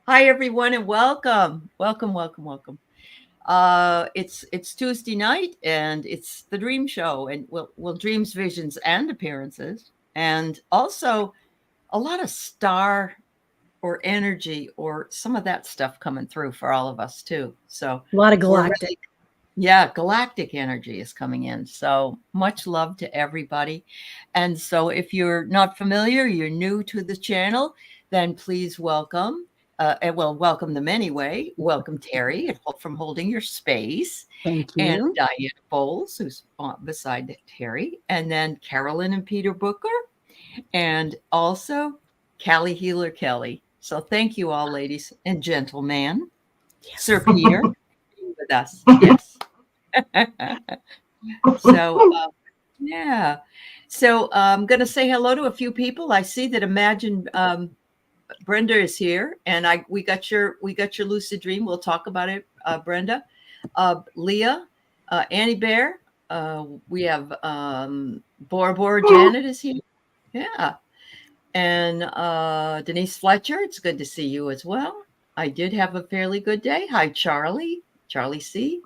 Hi, everyone, and welcome. Welcome, welcome, welcome. It's Tuesday night, and it's the Dream Show, and well, dreams, visions, and appearances, and also a lot of star or energy or some of that stuff coming through for all of us too. So A lot of we're galactic. yeah, galactic energy is coming in. So much love to everybody. And so if you're not familiar, you're new to the channel, then please welcome. Welcome them anyway. Welcome Teri from Holding Your Space, Thank and you. Diana Boles, who's beside Teri, and then Carolyn and Peter Booker, and also calihealer Kelly. So thank you all, ladies and gentlemen. Yes. Sir Peter with us. Yes. So, yeah. So I'm going to say hello to a few people. I see that Imagine Brenda is here, and we got your lucid dream. We'll talk about it, Brenda. Leah, Annie Bear. We have Bora Bora Janet is here. Yeah. And Denise Fletcher, it's good to see you as well. I did have a fairly good day. Hi, Charlie. Charlie C.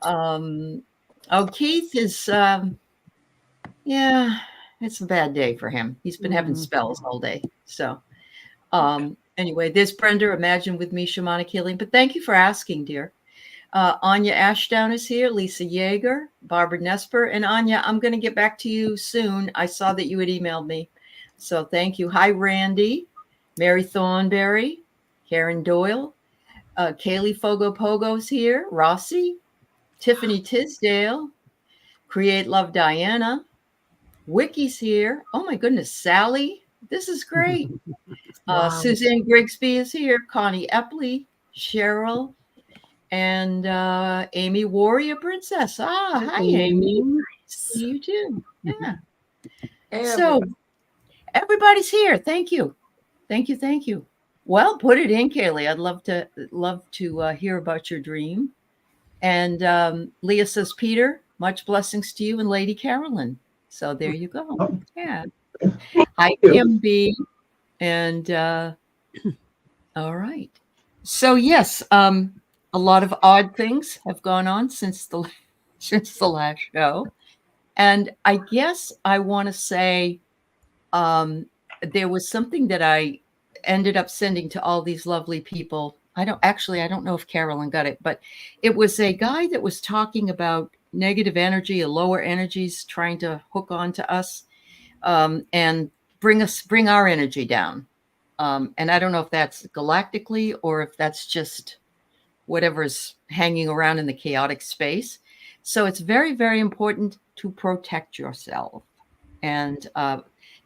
Um, oh, Keith is, yeah, it's a bad day for him. He's been having spells all day. So, anyway, there's Brenda, Imagine with Me, Shamanic Healing. But thank you for asking, dear. Anya Ashdown is here, Lisa Yeager, Barbara Nesper. And Anya, I'm going to get back to you soon. I saw that you had emailed me. So thank you. Hi, Randy, Mary Thornberry, Karen Doyle, Kaylee Fogo Pogo's here, Rossi, Tiffany Tisdale, Create Love Diana, Wiki's here. Oh my goodness, Sally. This is great. Wow. Suzanne Grigsby is here, Connie Epley, Cheryl, and Amy Warrior Princess. Hi, Amy. Nice to see you too. Yeah. So everybody's here. Thank you. Thank you. Thank you. Well, put it in, Kaylee. I'd love to hear about your dream. And Leah says, Peter, much blessings to you and Lady Carolyn. So there you go. Yeah. Hi, Kim B. And all right. So yes, a lot of odd things have gone on since the last show, and I guess I want to say there was something that I ended up sending to all these lovely people. I don't know if Carolyn got it, but it was a guy that was talking about negative energy or lower energies trying to hook on to us and bring our energy down. And I don't know if that's galactically or if that's just whatever's hanging around in the chaotic space. So it's very, very important to protect yourself. And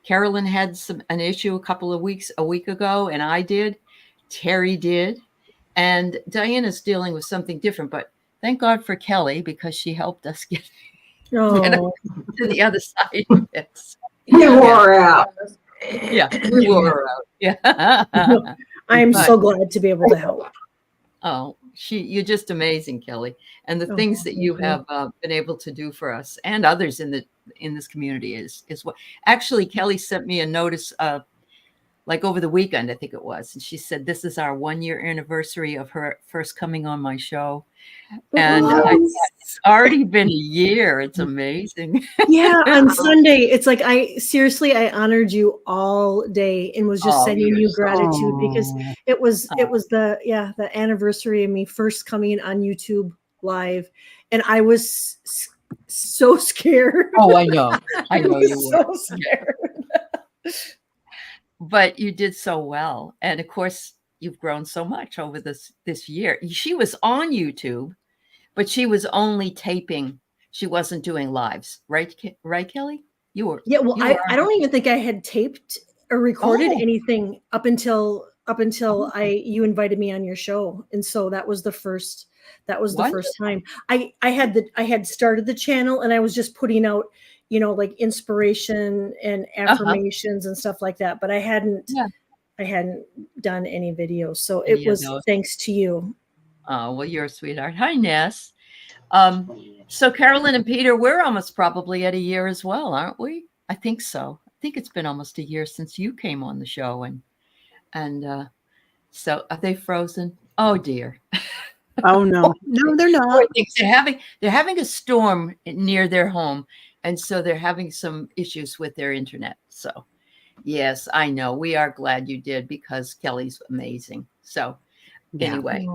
Carolyn had an issue a week ago, and I did. Teri did. And Diana's dealing with something different, but thank God for Kelly because she helped us get to the other side of it. You wore out. Yeah, we wore her out. Yeah. I am so glad to be able to help. Oh, you're just amazing, Kelly. And the things that you have been able to do for us and others in this community is what actually Kelly sent me a notice like over the weekend, I think it was. And she said, this is our 1-year anniversary of her first coming on my show. And it's already been a year. It's amazing. Yeah, on Sunday, it's like I honored you all day and was just sending you gratitude because it was the anniversary of me first coming on YouTube live, and I was so scared. Oh, I know you were so scared. But you did so well, and of course you've grown so much over this year. She was on YouTube, but she was only taping. She wasn't doing lives, right, Kelly? You were. Yeah, well, I don't even think I had taped or recorded anything up until you invited me on your show, and so that was the first time. I had started the channel, and I was just putting out, like inspiration and affirmations and stuff like that, but I hadn't done any videos, so it was thanks to you. Oh, well, you're a sweetheart. Hi, Ness. So Carolyn and Peter, we're almost probably at a year as well, aren't we? I think so. I think it's been almost a year since you came on the show, and So are they frozen? Oh dear. Oh no, no, they're not. Poor things. They're having a storm near their home, and so they're having some issues with their internet. So yes, I know. We are glad you did because Kelly's amazing. So anyway,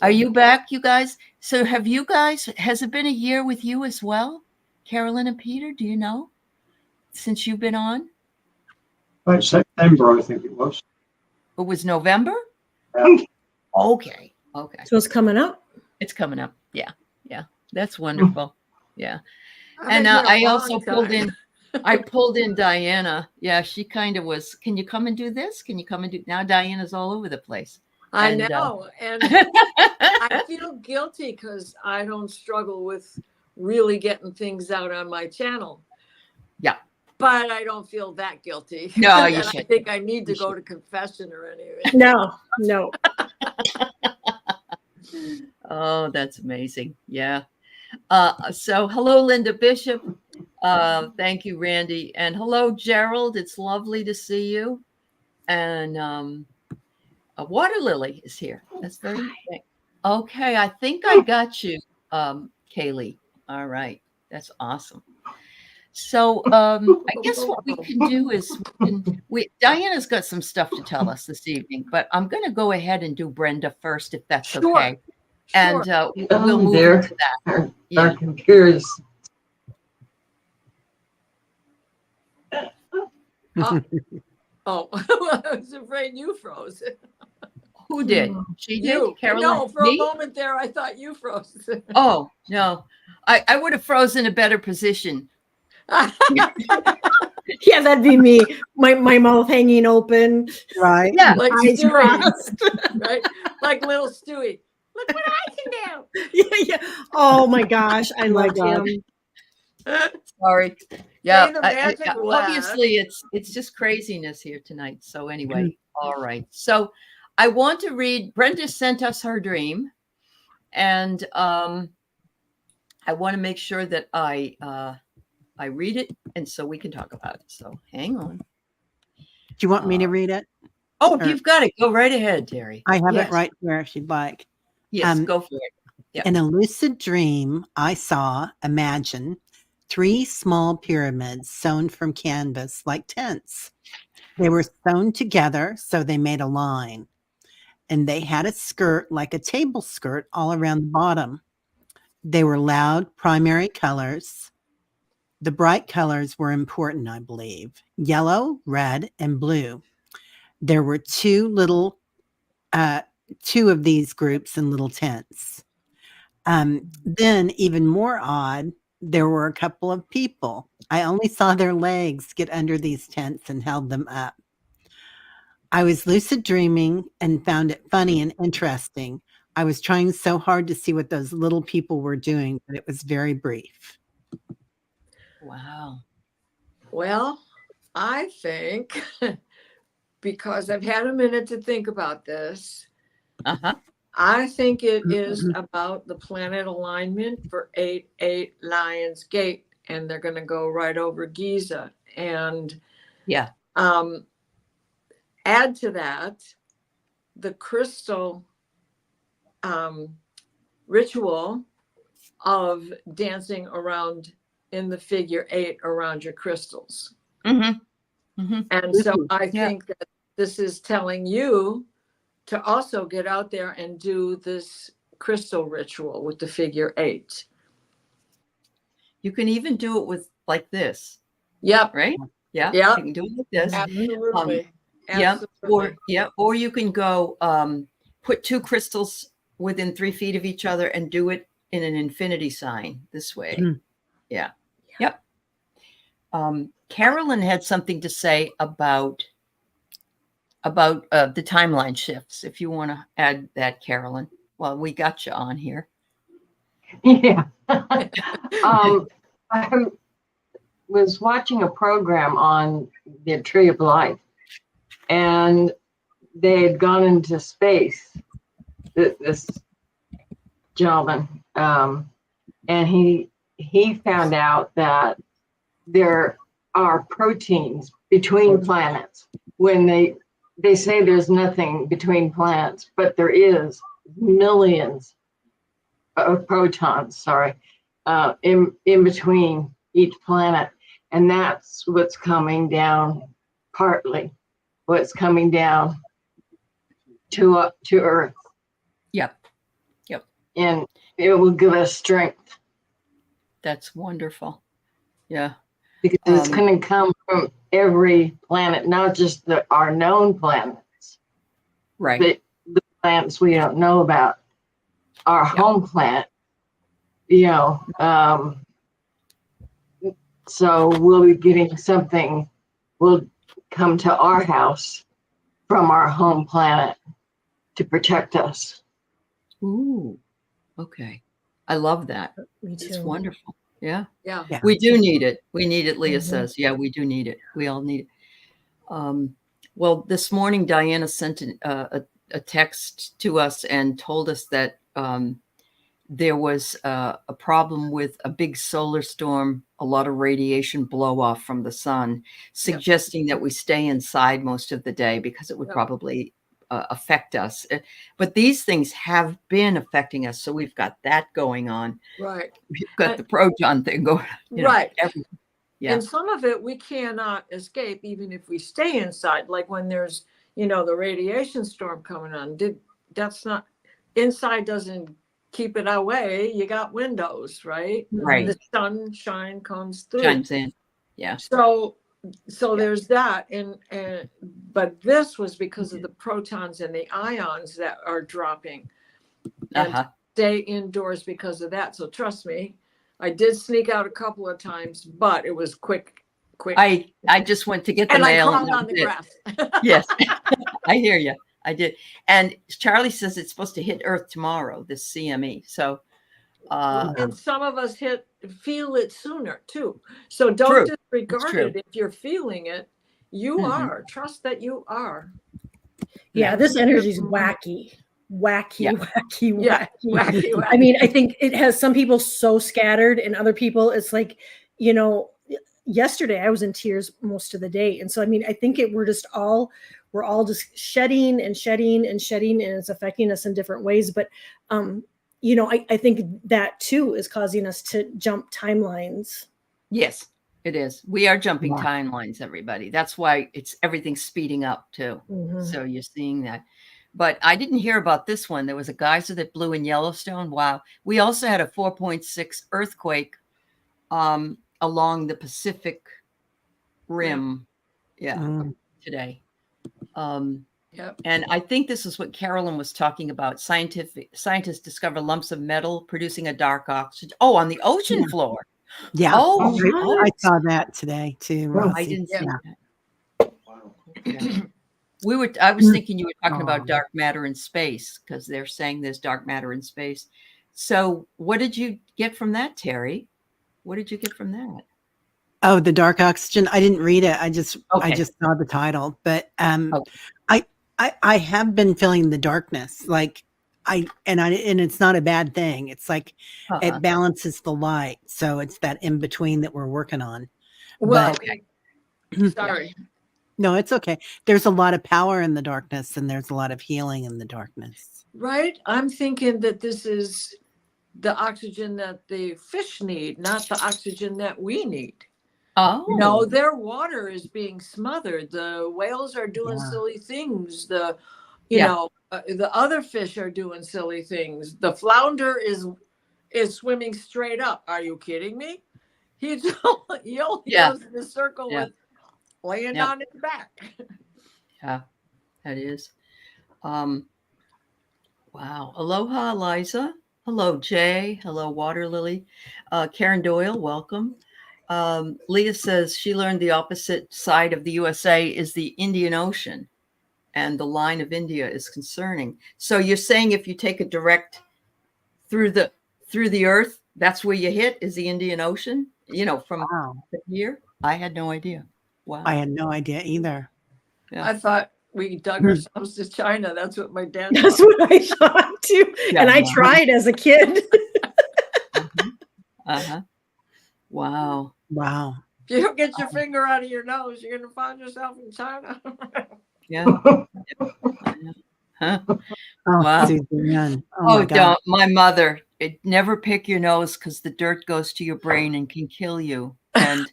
are you back, you guys? So has it been a year with you as well? Carolyn and Peter, do you know? Since you've been on? Like September, I think it was. It was November? Yeah. Okay. Okay. So it's coming up. It's coming up. Yeah. Yeah. That's wonderful. Yeah. And I also pulled in Diana. Yeah, she kind of was, can you come and do this? Can you come and do, now Diana's all over the place. I know. And I feel guilty because I don't struggle with really getting things out on my channel. Yeah. But I don't feel that guilty. No, you and should. I think I need to go to confession or anything. No. Oh, that's amazing. Yeah. So hello, Linda Bishop. Thank you, Randy. And hello, Gerald. It's lovely to see you. And a water lily is here. That's very nice. Okay. I think I got you, Kaylee. All right. That's awesome. So I guess what we can do is Diana's got some stuff to tell us this evening, but I'm going to go ahead and do Brenda first, if that's okay. And we'll move into that. Our computers. I was afraid you froze. Who did? She did? You. Carolyn? No, for Me? a moment there, I thought you froze. Oh, no. I would have frozen a better position. Yeah, that'd be me. My mouth hanging open. Right. Yeah. Like Eyes Stewie, crossed. right? Like little Stewie. Look what I can do. Yeah. Oh my gosh, I loved God. him. Sorry. Yeah. Say the magic laugh. Obviously, it's just craziness here tonight. So anyway, all right. So I want to read. Brenda sent us her dream, and I want to make sure that I read it, and so we can talk about it. So hang on. Do you want me to read it? Oh, Or- you've got it. Go right ahead, Teri. I have Yes. it right here if you'd like. Yes, go for it. Yeah. In a lucid dream, I imagine 3 small pyramids sewn from canvas like tents. They were sewn together, so they made a line. And they had a skirt like a table skirt all around the bottom. They were loud primary colors. The bright colors were important, I believe. Yellow, red, and blue. There were two of these groups in little tents. Then, even more odd, there were a couple of people. I only saw their legs get under these tents and held them up. I was lucid dreaming and found it funny and interesting. I was trying so hard to see what those little people were doing, but it was very brief. Wow. Well, I think because I've had a minute to think about this, I think it is about the planet alignment for 8-8 Lions Gate, and they're going to go right over Giza. And Yeah. add to that the crystal ritual of dancing around in the figure 8 around your crystals. And so I think that this is telling you to also get out there and do this crystal ritual with the figure 8. You can even do it with like this. Yep. Right? Yeah. Yep. You can do it like this. Absolutely. Yeah. Absolutely. Or you can go put 2 crystals within 3 feet of each other and do it in an infinity sign this way. Yeah. Yep. Carolyn had something to say about the timeline shifts. If you want to add that, Carolyn. Well, we got you on here. Yeah. I was watching a program on the Tree of Life, and they had gone into space, this gentleman, and he found out that there are proteins between planets when they say there's nothing between planets, but there is millions of protons, in between each planet. And that's what's coming down, partly what's coming down to Earth. Yep. And it will give us strength. That's wonderful. Yeah. Because it's going to come from every planet, not just our known planets. Right. But the planets we don't know about. Our home planet, so we'll be getting something will come to our house from our home planet to protect us. Ooh. Okay. I love that. Me too. It's wonderful. Yeah. Yeah. We do need it. We need it, Leah Mhm. says. Yeah, we do need it. We all need it. Well, this morning, Diana sent a text to us and told us that there was a problem with a big solar storm, a lot of radiation blow off from the sun, suggesting that we stay inside most of the day because it would probably affect us. But these things have been affecting us. So we've got that going on. Right. We've got the proton thing going on. Right. Everything. Yeah. And some of it we cannot escape, even if we stay inside. Like when there's, the radiation storm coming on. That's not inside. Doesn't keep it away. You got windows, right? Right. The sunshine comes through. Shines in. Yeah. So there's that, and but this was because of the protons and the ions that are dropping, and stay indoors because of that. So trust me, I did sneak out a couple of times, but it was quick. I just went to get the and mail. I crawled on the grass. Yes, I hear you. I did. And Charlie says it's supposed to hit Earth tomorrow, this CME. So, and some of us feel it sooner too. So don't disregard it. If you're feeling it, you are. Trust that you are. Yeah, this energy is wacky. Wacky. I mean, I think it has some people so scattered, and other people it's like, yesterday I was in tears most of the day. And so, I mean, I think we're all just shedding, and it's affecting us in different ways. But, I think that too is causing us to jump timelines. Yes, it is. We are jumping timelines, everybody. That's why everything's speeding up too. Mm-hmm. So you're seeing that. But I didn't hear about this one. There was a geyser that blew in Yellowstone. Wow. We also had a 4.6 earthquake along the Pacific Rim. Today. And I think this is what Carolyn was talking about. Scientists discover lumps of metal producing a dark oxygen. Oh, on the ocean floor. Yeah. I saw that today too. I didn't see that. Okay. I was thinking you were talking about dark matter in space, because they're saying there's dark matter in space. So what did you get from that, Teri? What did you get from that? Oh, the dark oxygen. I didn't read it. I just saw the title, but I have been feeling the darkness, and it's not a bad thing. It's like it balances the light. So it's that in between that we're working on. Well, sorry. No, it's okay. There's a lot of power in the darkness, and there's a lot of healing in the darkness. Right. I'm thinking that this is the oxygen that the fish need, not the oxygen that we need. Oh. Their water is being smothered. The whales are doing silly things. The other fish are doing silly things. The flounder is swimming straight up. Are you kidding me? He only goes in a circle with laying on his back. Yeah, that is. Wow. Aloha, Eliza. Hello, Jay. Hello, Water Lily. Karen Doyle, welcome. Leah says she learned the opposite side of the USA is the Indian Ocean, and the line of India is concerning. So you're saying if you take a direct through the earth, that's where you hit is the Indian Ocean, from here? I had no idea. Wow. I had no idea either. Yeah. I thought we dug ourselves to China. That's what my dad That's thought. what I thought too. Yeah, and I tried as a kid. Wow. If you don't get your finger out of your nose, you're going to find yourself in China. Yeah. Huh? Oh, Wow. Suzanne. Oh my God. Don't. My mother. Never pick your nose because the dirt goes to your brain and can kill you. And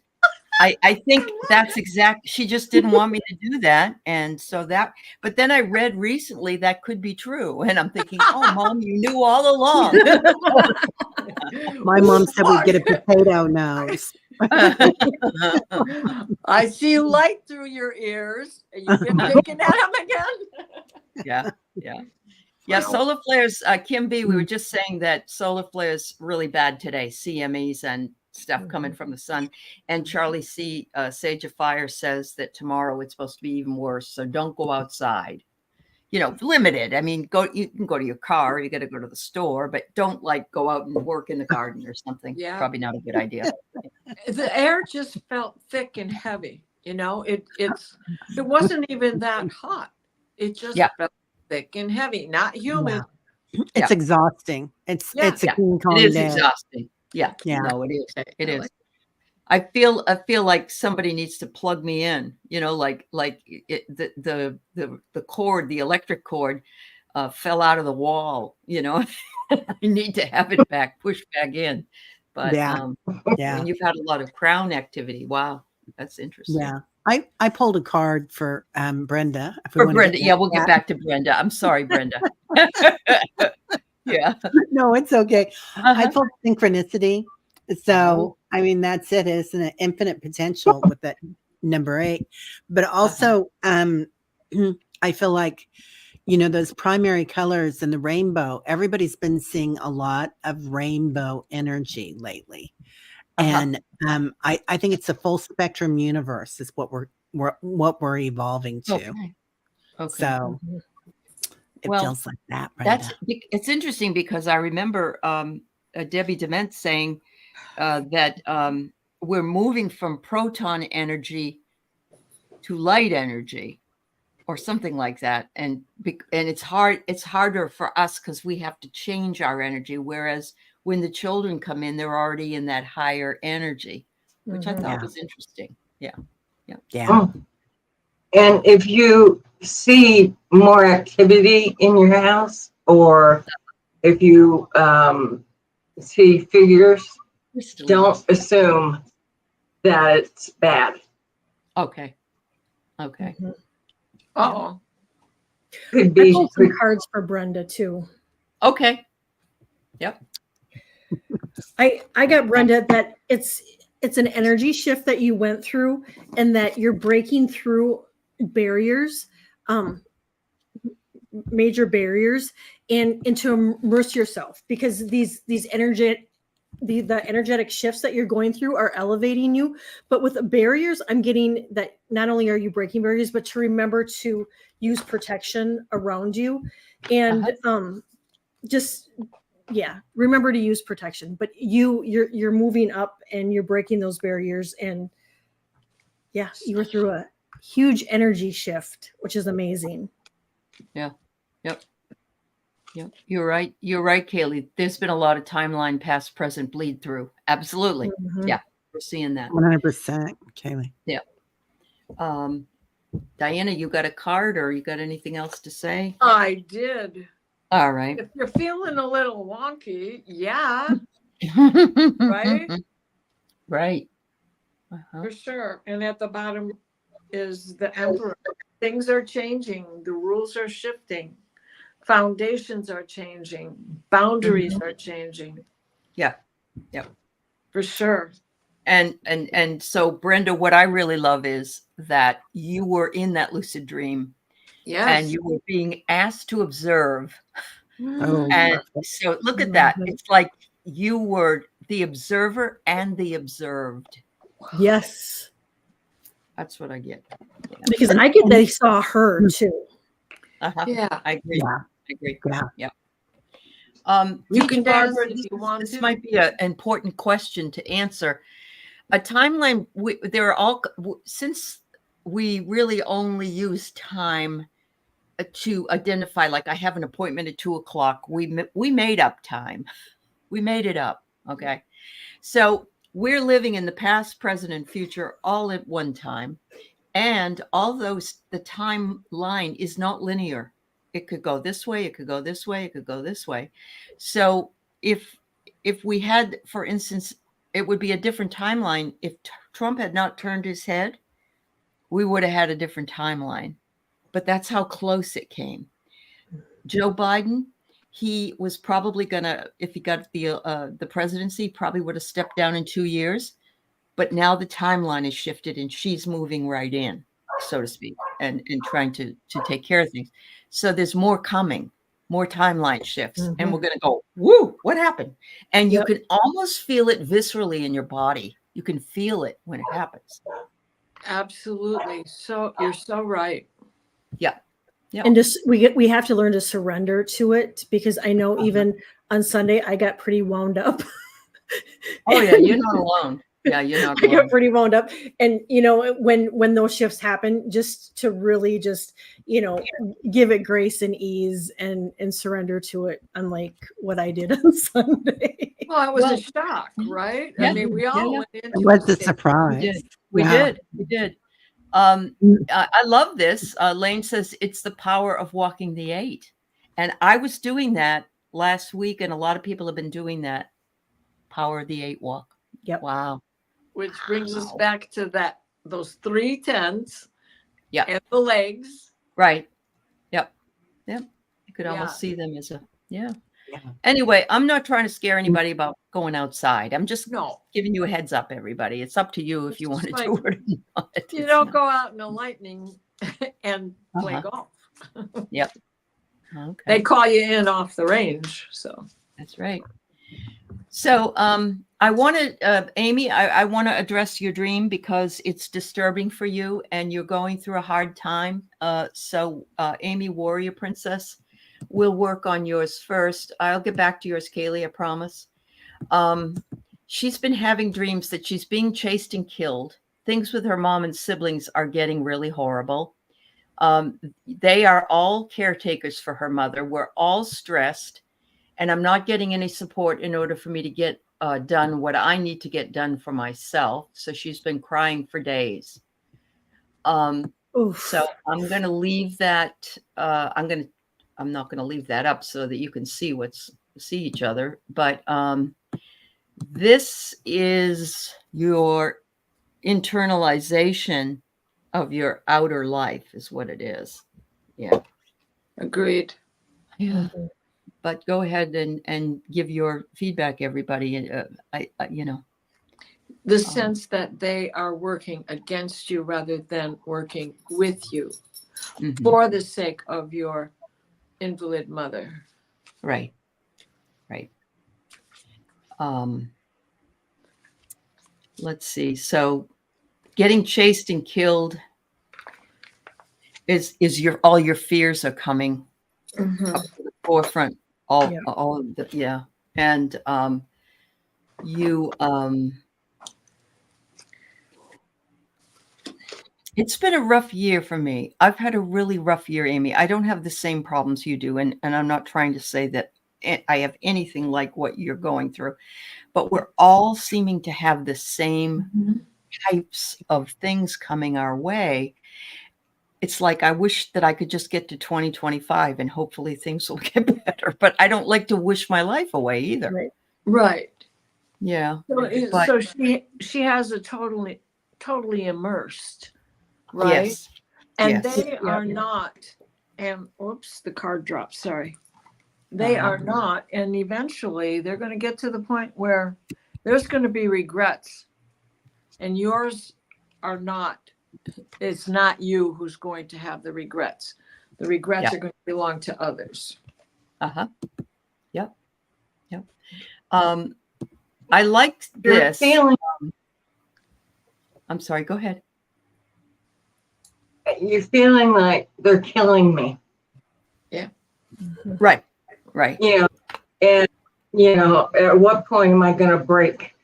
I think that's she just didn't want me to do that. And so but then I read recently that could be true. And I'm thinking, oh, Mom, you knew all along. My mom said we'd get a potato nose. I see light through your ears. And you've been picking at them again. Yeah. Solar flares, Kim B, we were just saying that solar flares really bad today, CMEs and stuff coming from the sun. And Charlie C, Sage of Fire, says that tomorrow it's supposed to be even worse. So don't go outside. Limited. I mean, you can go to your car, you got to go to the store, but don't go out and work in the garden or something. Yeah. Probably not a good idea. The air just felt thick and heavy. It wasn't even that hot. It just felt thick and heavy, not humid. Yeah. It's exhausting. It's a King Kong It is day. exhausting. Yeah. No, it is. It is. I feel like somebody needs to plug me in, the cord, the electric cord fell out of the wall, I need to have it pushed back in. But when you've had a lot of crown activity, wow, that's interesting. Yeah. I pulled a card for Brenda. For Brenda. Yeah, we'll get back to Brenda. I'm sorry, Brenda. Yeah. No, it's okay. I pulled synchronicity. So, I mean, that's it. It's an infinite potential with that number 8. But also, I feel like, those primary colors in the rainbow, everybody's been seeing a lot of rainbow energy lately. And I think it's a full spectrum universe is what we're evolving to. Okay. So it feels like that, Brenda. It's interesting because I remember Debbie Dement saying that we're moving from proton energy to light energy or something like that. And it's harder for us because we have to change our energy. Whereas when the children come in, they're already in that higher energy, which I thought was interesting. Yeah. Oh. And if you see more activity in your house, or if you see figures, don't assume that it's bad. Okay. Uh-oh. Could be. I pulled some cards for Brenda too. Okay. Yep. I got Brenda that it's an energy shift that you went through, and that you're breaking through barriers, major barriers, and to immerse yourself, because these energetic shifts that you're going through are elevating you. But with the barriers, I'm getting that not only are you breaking barriers, but to remember to use protection around you, and remember to use protection. But you're moving up and you're breaking those barriers, and you were through a huge energy shift, which is amazing. Yeah. Yep. You're right, Kaylee. There's been a lot of timeline past present bleed through. Absolutely. Yeah, we're seeing that 100%, Kaylee. Yeah. Diana, you got a card, or you got anything else to say? I did. All right. If you're feeling a little wonky, right? For sure. And at the bottom is the Emperor. Things are changing. The rules are shifting. Foundations are changing. Boundaries are changing. Yeah. For sure. And so, Brenda, what I really love is that you were in that lucid dream. Yes. And you were being asked to observe. Oh, and so look at that. It's like you were the observer and the observed. Yes. That's what I get. Yeah. Because I get they saw her too. Yeah. I agree. Yeah. I agree. Yeah. You can dance Barbara, if you want this to. might be an important question to answer. A timeline, since we really only use time to identify, like I have an appointment at 2:00. We made up time. We made it up. Okay. So we're living in the past, present, and future all at one time. And all those, the timeline is not linear. It could go this way, it could go this way, it could go this way. So if we had, for instance, it would be a different timeline. If Trump had not turned his head, we would have had a different timeline. But that's how close it came. Joe Biden, he was probably gonna, if he got the presidency, probably would have stepped down in 2 years. But now the timeline is shifted and she's moving right in, so to speak, and trying to take care of things. So there's more coming, more timeline shifts. Mm-hmm. And we're going to go, woo, what happened? And you can almost feel it viscerally in your body. You can feel it when it happens. Absolutely. So you're so right. Yeah. Yeah. And just we have to learn to surrender to it, because I know even on Sunday I got pretty wound up. Oh yeah, you're not alone. Yeah, you're not alone. I got pretty wound up. And when those shifts happen, just to really just give it grace and ease and surrender to it, unlike what I did on Sunday. Well, it was a shock, right? Yeah, I mean, we all went into it was a surprise. We did. I love this. Lane says it's the power of walking the 8. And I was doing that last week, and a lot of people have been doing that power of the 8 walk. Yep. Wow. Which brings us back to those 3 tens. Yeah. And the legs. Right. Yep. You could almost see them as yeah. Anyway, I'm not trying to scare anybody about going outside. I'm just giving you a heads up, everybody. It's up to you if you want to do it or not. You don't go out in the lightning and play golf. Yep. Okay. They call you in off the range. So that's right. So I want to, Amy, I want to address your dream because it's disturbing for you and you're going through a hard time. So Amy, Warrior Princess, we'll work on yours first. I'll get back to yours, Kaylee, I promise. She's been having dreams that she's being chased and killed. Things with her mom and siblings are getting really horrible. They are all caretakers for her mother. We're all stressed. And I'm not getting any support in order for me to get done what I need to get done for myself. So she's been crying for days. So I'm going to leave that. I'm not going to leave that up so that you can see each other. But this is your internalization of your outer life is what it is. Yeah. Agreed. Yeah. But go ahead and give your feedback, everybody. The sense that they are working against you rather than working with you for the sake of your invalid mother. Right. Let's see. So getting chased and killed is all your fears are coming up to the forefront. All of the, and you it's been a rough year for me. I've had a really rough year, Amy. I don't have the same problems you do, and I'm not trying to say that I have anything like what you're going through, but we're all seeming to have the same types of things coming our way. It's like I wish that I could just get to 2025 and hopefully things will get better. But I don't like to wish my life away either. Right. Yeah. So she has a totally immersed, right? Yes. And they are not. And oops, the card dropped. Sorry. They are not. And eventually they're going to get to the point where there's going to be regrets, and yours are not. It's not you who's going to have the regrets. The regrets are going to belong to others. Yep. I liked this. I'm sorry, go ahead. You're feeling like they're killing me. Yeah. Right. And at what point am I going to break?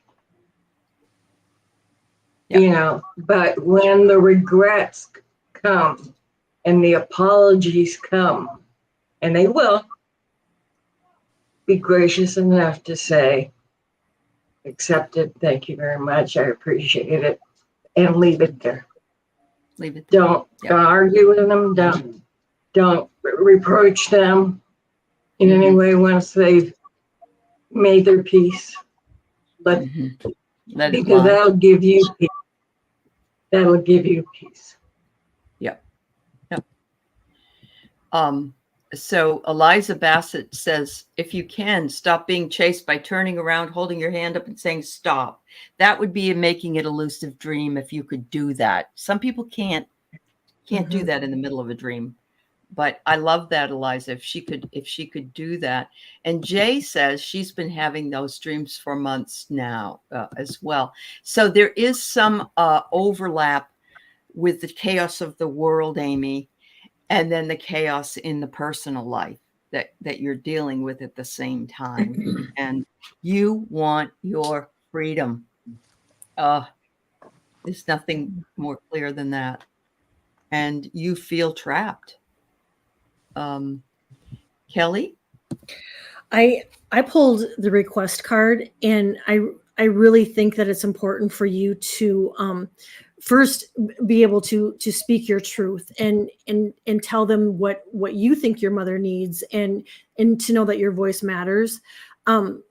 But when the regrets come and the apologies come, and they will, be gracious enough to say, accepted, thank you very much, I appreciate it, and leave it there. Leave it there. Don't argue with them. Don't reproach them in any way once they've made their peace. But Let it because lie. that'll give you peace. That'll give you peace. Yep. So Eliza Bassett says, if you can, stop being chased by turning around, holding your hand up and saying stop. That would be making it a lucid dream if you could do that. Some people can't do that in the middle of a dream. But I love that, Eliza, if she could do that. And Jay says she's been having those dreams for months now as well. So there is some overlap with the chaos of the world, Amy, and then the chaos in the personal life that you're dealing with at the same time. And you want your freedom. There's nothing more clear than that. And you feel trapped. Kelly? I pulled the request card, and I really think that it's important for you to first be able to speak your truth and tell them what you think your mother needs, and to know that your voice matters. And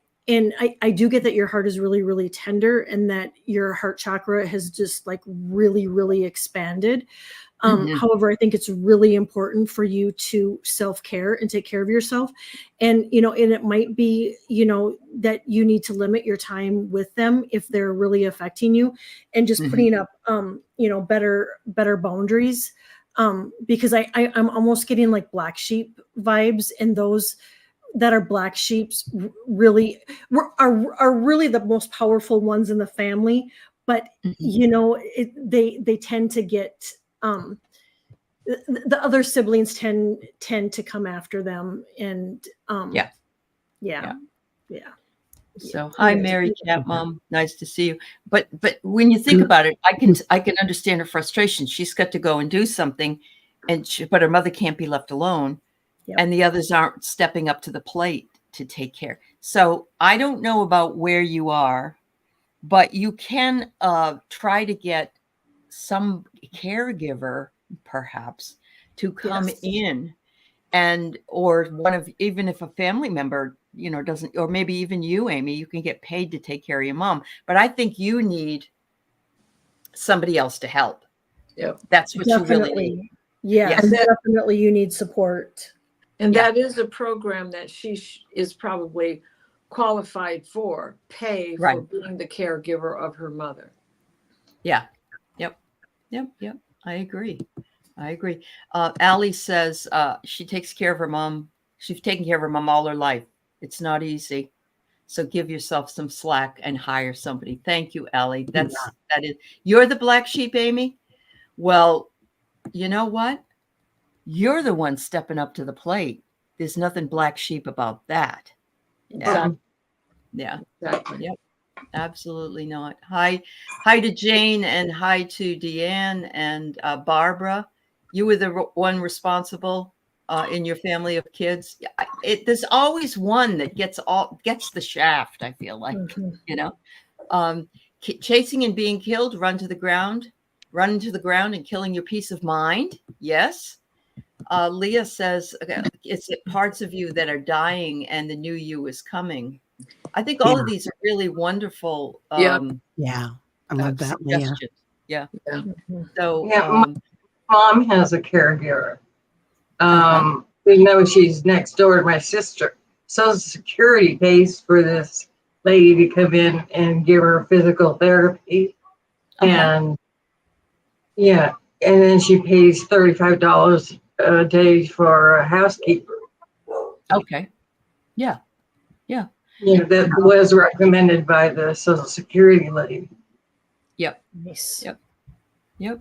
I do get that your heart is really, really tender, and that your heart chakra has just like really, really expanded. However, I think it's really important for you to self-care and take care of yourself. And, and it might be, that you need to limit your time with them if they're really affecting you, and just putting up, better boundaries. Because I'm almost getting like black sheep vibes, and those that are black sheeps really are really the most powerful ones in the family. But, they tend to get, the other siblings tend to come after them, and yeah. So hi, Mary Cat Mom, nice to see you. But when you think about it, I can understand her frustration. She's got to go and do something, but her mother can't be left alone, and the others aren't stepping up to the plate to take care. So I don't know about where you are, but you can try to get some caregiver perhaps to come in, and or even if a family member doesn't, or maybe even you, Amy, you can get paid to take care of your mom. But I think you need somebody else to help. That's what you really need. Yes, definitely you need support. And that is a program that she is probably qualified for, for being the caregiver of her mother. Yep. I agree. Allie says she takes care of her mom. She's taken care of her mom all her life. It's not easy. So give yourself some slack and hire somebody. Thank you, Allie. That is. You're the black sheep, Amy. Well, you know what? You're the one stepping up to the plate. There's nothing black sheep about that. Exactly. Exactly. Yep. Absolutely not. Hi to Jane, and hi to Deanne and Barbara. You were the one responsible in your family of kids. There's always one that gets the shaft. I feel like chasing and being killed, run into the ground and killing your peace of mind. Yes. Leah says it's parts of you that are dying, and the new you is coming. I think all of these are really wonderful. I love that, Leah. Yeah. So, mom has a caregiver. We know she's next door to my sister. Social Security pays for this lady to come in and give her physical therapy, and then she pays $35 a day for a housekeeper. Okay. Yeah. That was recommended by the Social Security lady. Yep. Nice. Yep.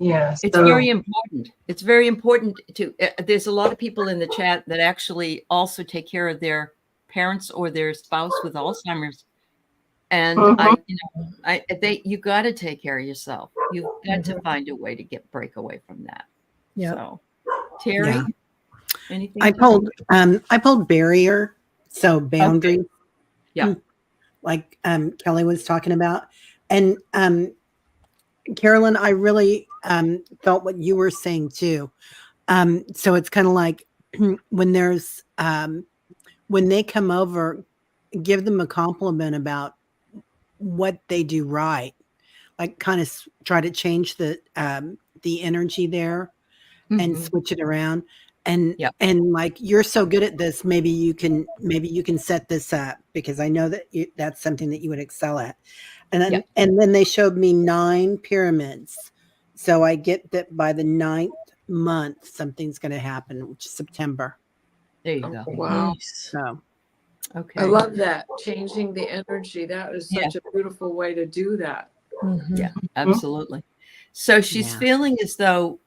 Yeah. It's very important. It's very important to. There's a lot of people in the chat that actually also take care of their parents or their spouse with Alzheimer's, and you got to take care of yourself. You've got to find a way to break away from that. Yeah. So, Teri, anything? I pulled barrier, so boundary. Okay. Yeah. Like Kelly was talking about. And Carolyn, I really felt what you were saying too. So it's kind of like when there's when they come over, give them a compliment about what they do right. Like kind of try to change the energy there and Mhm. switch it around. And Yep. and like you're so good at this, maybe you can set this up because I know that that's something that you would excel at. And then they showed me 9 pyramids. So I get that by the 9th month something's going to happen, which is September. There you go. Wow. Nice. So Okay. I love that. Changing the energy. That is Yeah. such a beautiful way to do that. Mhm. Yeah, absolutely. So she's Yeah. feeling as though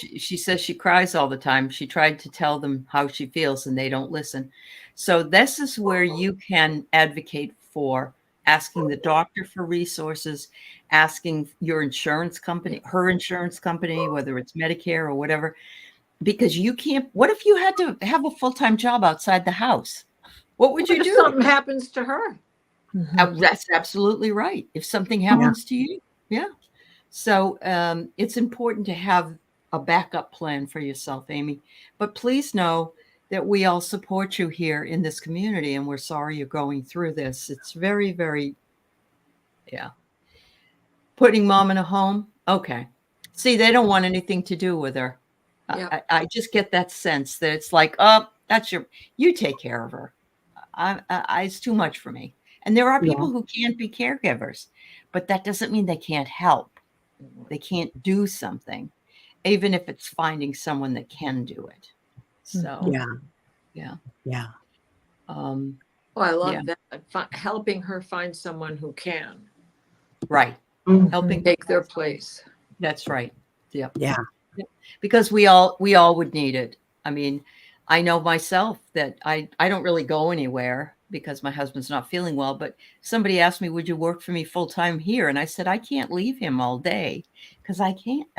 she says she cries all the time. She tried to tell them how she feels and they don't listen. So this is where you can advocate for asking the doctor for resources, asking your insurance company, her insurance company, whether it's Medicare or whatever, because you can't. What if you had to have a full-time job outside the house? What would What you if do? something happens to her? Mhm. That's absolutely right. If something happens to you, yeah. So it's important to have a backup plan for yourself, Amy. But please know that we all support you here in this community, and we're sorry you're going through this. It's very, very, yeah. Putting mom in a home, okay. See, they don't want anything to do with her. Yeah. I just get that sense that it's like, oh, you take care of her. It's too much for me. And there are people who can't be caregivers, but that doesn't mean they can't help. They can't do something, even if it's finding someone that can do it. So, Yeah. Oh, I love Yeah. that. Helping her find someone who can Right. Mhm. Helping. take their place. That's right. Yep. Yeah. Because we all would need it. I mean, I know myself that I don't really go anywhere because my husband's not feeling well, but somebody asked me, would you work for me full time here? And I said, I can't leave him all day because I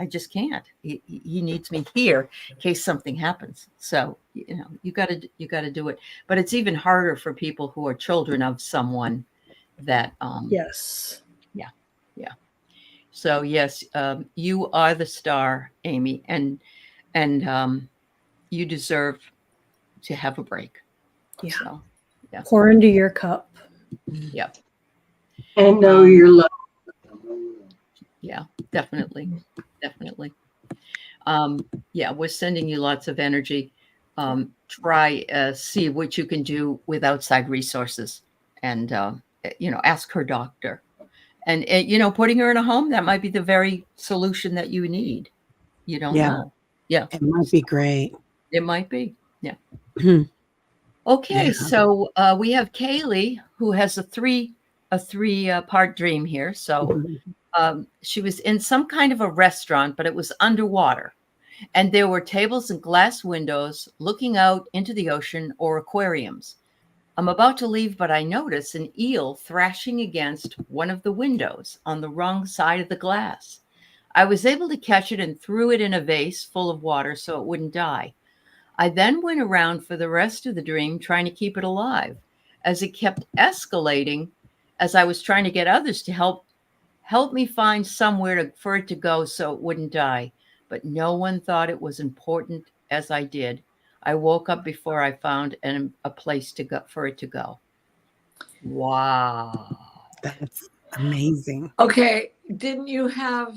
just can't. He needs me here in case something happens. So, you got to do it. But it's even harder for people who are children of someone that, Yes. yeah. So yes, you are the star, Amy, and you deserve to have a break. Yeah. So, yeah. Pour into your cup. Yep. And know Um, your love. Yeah, definitely. Yeah, we're sending you lots of energy. Try see what you can do with outside resources, and ask her doctor. And putting her in a home, that might be the very solution that you need. You don't Yeah. know. Yeah, It might be great. it might be. Yeah. Yeah. Okay, so we have Kaylee who has a three part dream here. So she was in some kind of a restaurant, but it was underwater, and there were tables and glass windows looking out into the ocean or aquariums. I'm about to leave, but I notice an eel thrashing against one of the windows on the wrong side of the glass. I was able to catch it and threw it in a vase full of water so it wouldn't die. I then went around for the rest of the dream trying to keep it alive. As it kept escalating, as I was trying to get others to help me find somewhere for it to go so it wouldn't die. But no one thought it was important as I did. I woke up before I found a place to go for it to go. Wow. That's amazing. Okay, didn't you have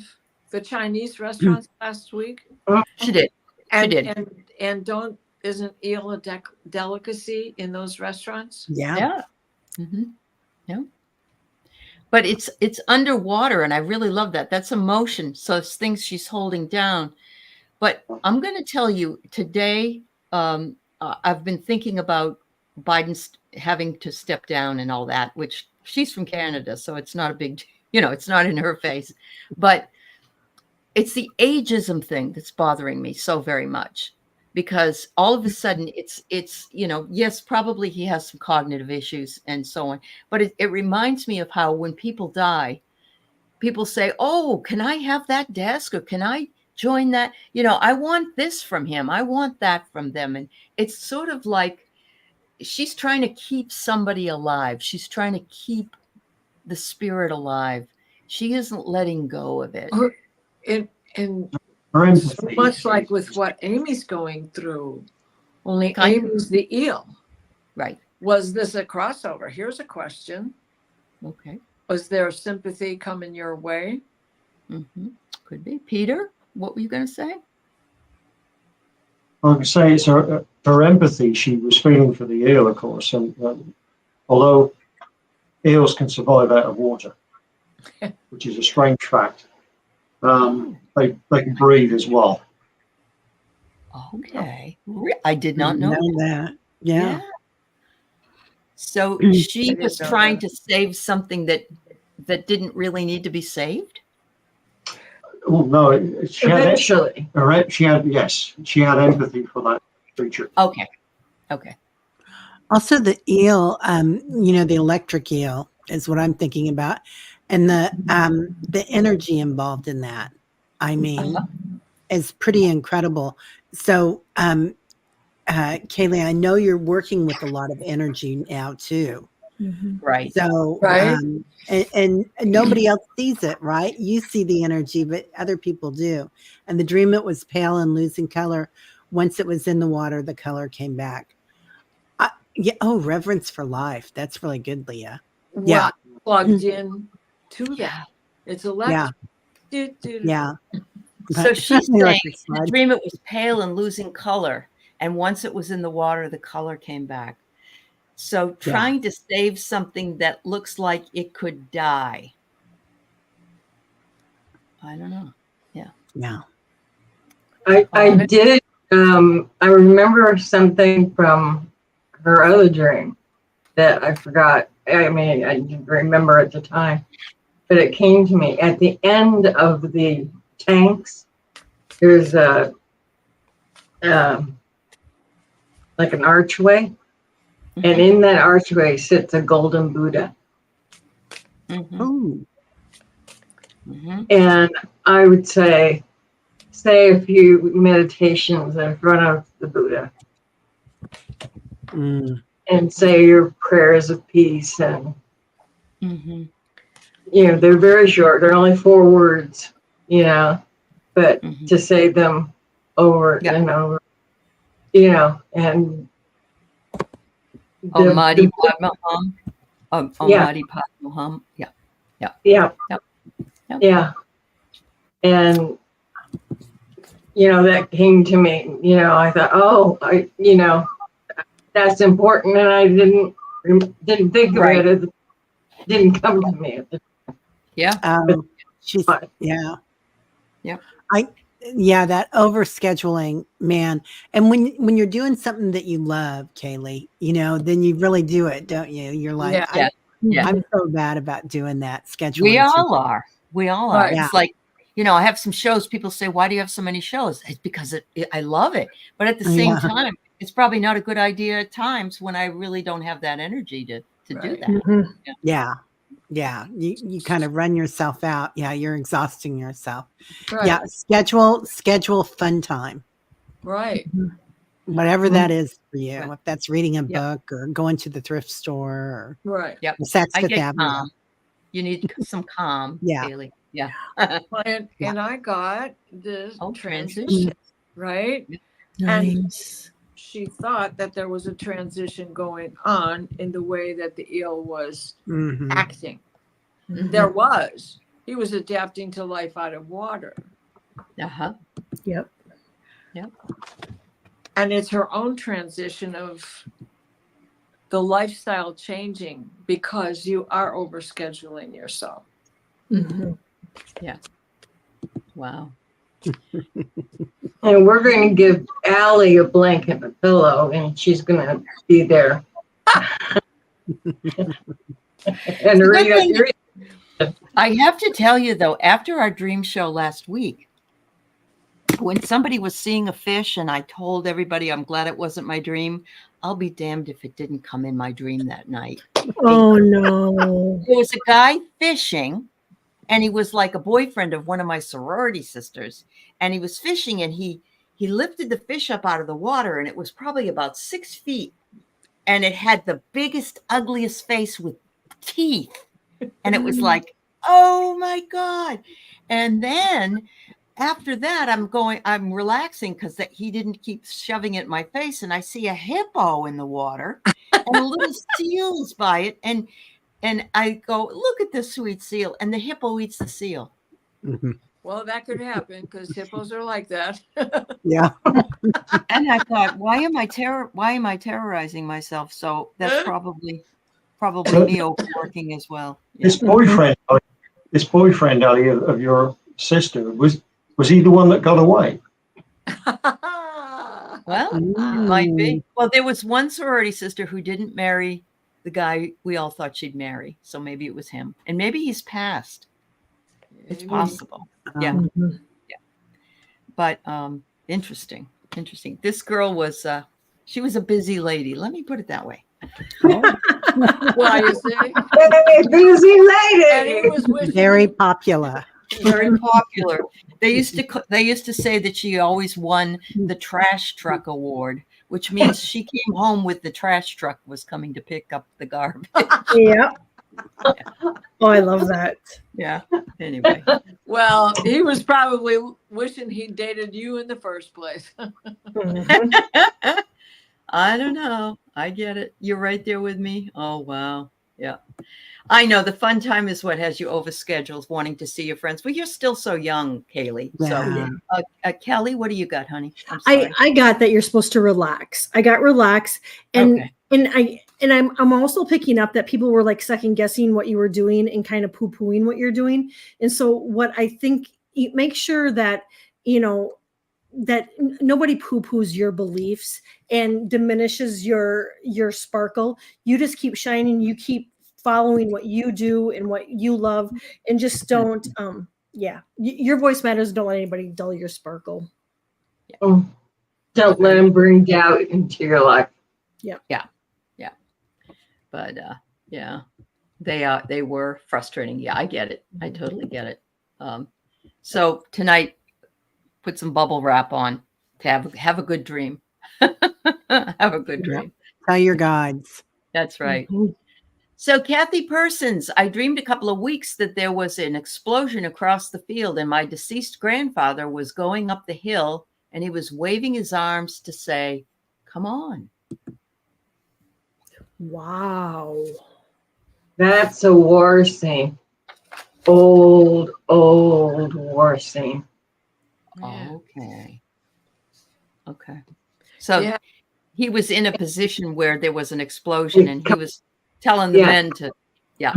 the Chinese restaurants last week? She did. And She did. and isn't eel a delicacy in those restaurants? Yeah. Yeah. Mm-hmm. Yeah. But it's underwater, and I really love that. That's emotion. So it's things she's holding down. But I'm going to tell you today, I've been thinking about Biden having to step down and all that, which she's from Canada, so it's not a big, it's not in her face. But it's the ageism thing that's bothering me so very much, because all of a sudden it's yes, probably he has some cognitive issues and so on, but it reminds me of how when people die, people say, oh, can I have that desk, or can I join that? I want this from him, I want that from them. And it's sort of like she's trying to keep somebody alive, she's trying to keep the spirit alive. She isn't letting go of it. And Her so empathy. much like with what Amy's going through, only Kind of. Amy's the eel. Right. Was this a crossover? Here's a question. Okay. Was there sympathy coming your way? Mm-hmm. Could be. Peter, what were you going to say? I would say it's her empathy she was feeling for the eel, of course. And although eels can survive out of water, which is a strange fact, they can breathe as well. Okay. I did not know that. that. Yeah. So she didn't was know trying that. to save something that didn't really need to be saved. Oh no, she had Eventually. she had empathy for that creature. Okay. Okay. Also, the eel, the electric eel is what I'm thinking about, and the energy involved in that. I mean, is pretty incredible. So, Kaylee, I know you're working with a lot of energy now too. Right. So, Right. and nobody else sees it, right? You see the energy, but other people do. And the dream, it was pale and losing color. Once it was in the water, the color came back. Yeah. Oh, reverence for life. That's really good, Leah. Well, plugged in to that. It's electric. Yeah. Do, do, do. Yeah. So But- she's the saying electric in the slide. dream it was pale and losing color. And once it was in the water, the color came back. So trying to save something that looks like it could die. I don't know. Yeah. I did. I remember something from her other dream that I forgot. I mean, I didn't remember at the time, but it came to me at the end of the tanks. There's a like an archway, and in that archway sits a golden Buddha. Mm-hmm. Oh. Mm-hmm. And I would say a few meditations in front of the Buddha Mm. and say your prayers of peace. And, Mm-hmm. They're very short. They're only 4 words, but to say them over and over, and Om Mani Padma Hum. Om Mani Padma Hum. Yeah. And that came to me. I thought, that's important, and I didn't think of it. It didn't come to me. She's But- yeah. Yep. That overscheduling, man. And when you're doing something that you love, Kaylee, then you really do it, don't you? You're like, I'm so bad about doing that scheduling. We all are. We all are. Right. It's like, I have some shows. People say, why do you have so many shows? It's because I love it. But at the same time, it's probably not a good idea at times when I really don't have that energy to do that. Yeah. You kind of run yourself out. Yeah. You're exhausting yourself. Right. Yeah. Schedule fun time. Right. Whatever that is for you. If that's reading a book or going to the thrift store or Right. Yep. sex I with get Abigail. calm. You need some calm, Yeah. Haley. Yeah. And I got this transition. transition, right? Nice. She thought that there was a transition going on in the way that the eel was Mhm. acting. Mhm. There was. He was adapting to life out of water. Uh-huh. Yep. And it's her own transition of the lifestyle changing because you are overscheduling yourself. Mhm. Yeah. Wow. And we're going to give Allie a blanket and a pillow, and she's going to be there. And read. I have to tell you, though, after our dream show last week, when somebody was seeing a fish and I told everybody I'm glad it wasn't my dream, I'll be damned if it didn't come in my dream that night. Oh, no. There was a guy fishing, and he was like a boyfriend of one of my sorority sisters, and he was fishing, and he lifted the fish up out of the water, and it was probably about 6 feet, and it had the biggest, ugliest face with teeth, and it was like oh my God. And then after that, I'm relaxing because he didn't keep shoving it in my face. And I see a hippo in the water and a little seal's by it. And I go, look at this sweet seal. And the hippo eats the seal. Mm-hmm. Well, that could happen because hippos are like that. Yeah. And I thought, why am I terrorizing myself? So that's probably me overworking as well. Yeah. This boyfriend, Ali, of your sister, was he the one that got away? Well, it might be. Well, there was one sorority sister who didn't marry the guy we all thought she'd marry. So maybe it was him. And maybe he's passed. It's possible. Yeah. Mhm. Yeah. But interesting. This girl was she was a busy lady. Let me put it that way. Well, you see, Hey, busy lady. and he was wishing Very popular. Very popular. They used to say that she always won the trash truck award, which means she came home with the trash truck was coming to pick up the garbage. Yeah. Oh, I love that. Yeah. Anyway. Well, he was probably wishing he dated you in the first place. Mhm. I don't know. I get it. You're right there with me. Oh, wow. Yeah. I know the fun time is what has you overscheduled, wanting to see your friends. Well, you're still so young, Kaylee. Yeah. So, Kelly, what do you got, honey? I'm sorry. I got that you're supposed to relax. I got relax, and Okay. I'm also picking up that people were like second guessing what you were doing and kind of poo pooing what you're doing. And so what I think, make sure that that nobody poo poos your beliefs and diminishes your sparkle. You just keep shining. You keep following what you do and what you love, and just don't. Your voice matters. Don't let anybody dull your sparkle. Oh, don't let them bring doubt into your life. But yeah, they were frustrating. Yeah, I get it. I totally get it. So tonight, put some bubble wrap on to have a good dream. Have a good dream. Tell your guides. That's right. Mm-hmm. So Kathy Persons, I dreamed a couple of weeks that there was an explosion across the field and my deceased grandfather was going up the hill and he was waving his arms to say, come on. Wow. That's a war scene. Old war scene. Yeah. Okay. So Yeah. he was in a position where there was an explosion and he was telling the men to,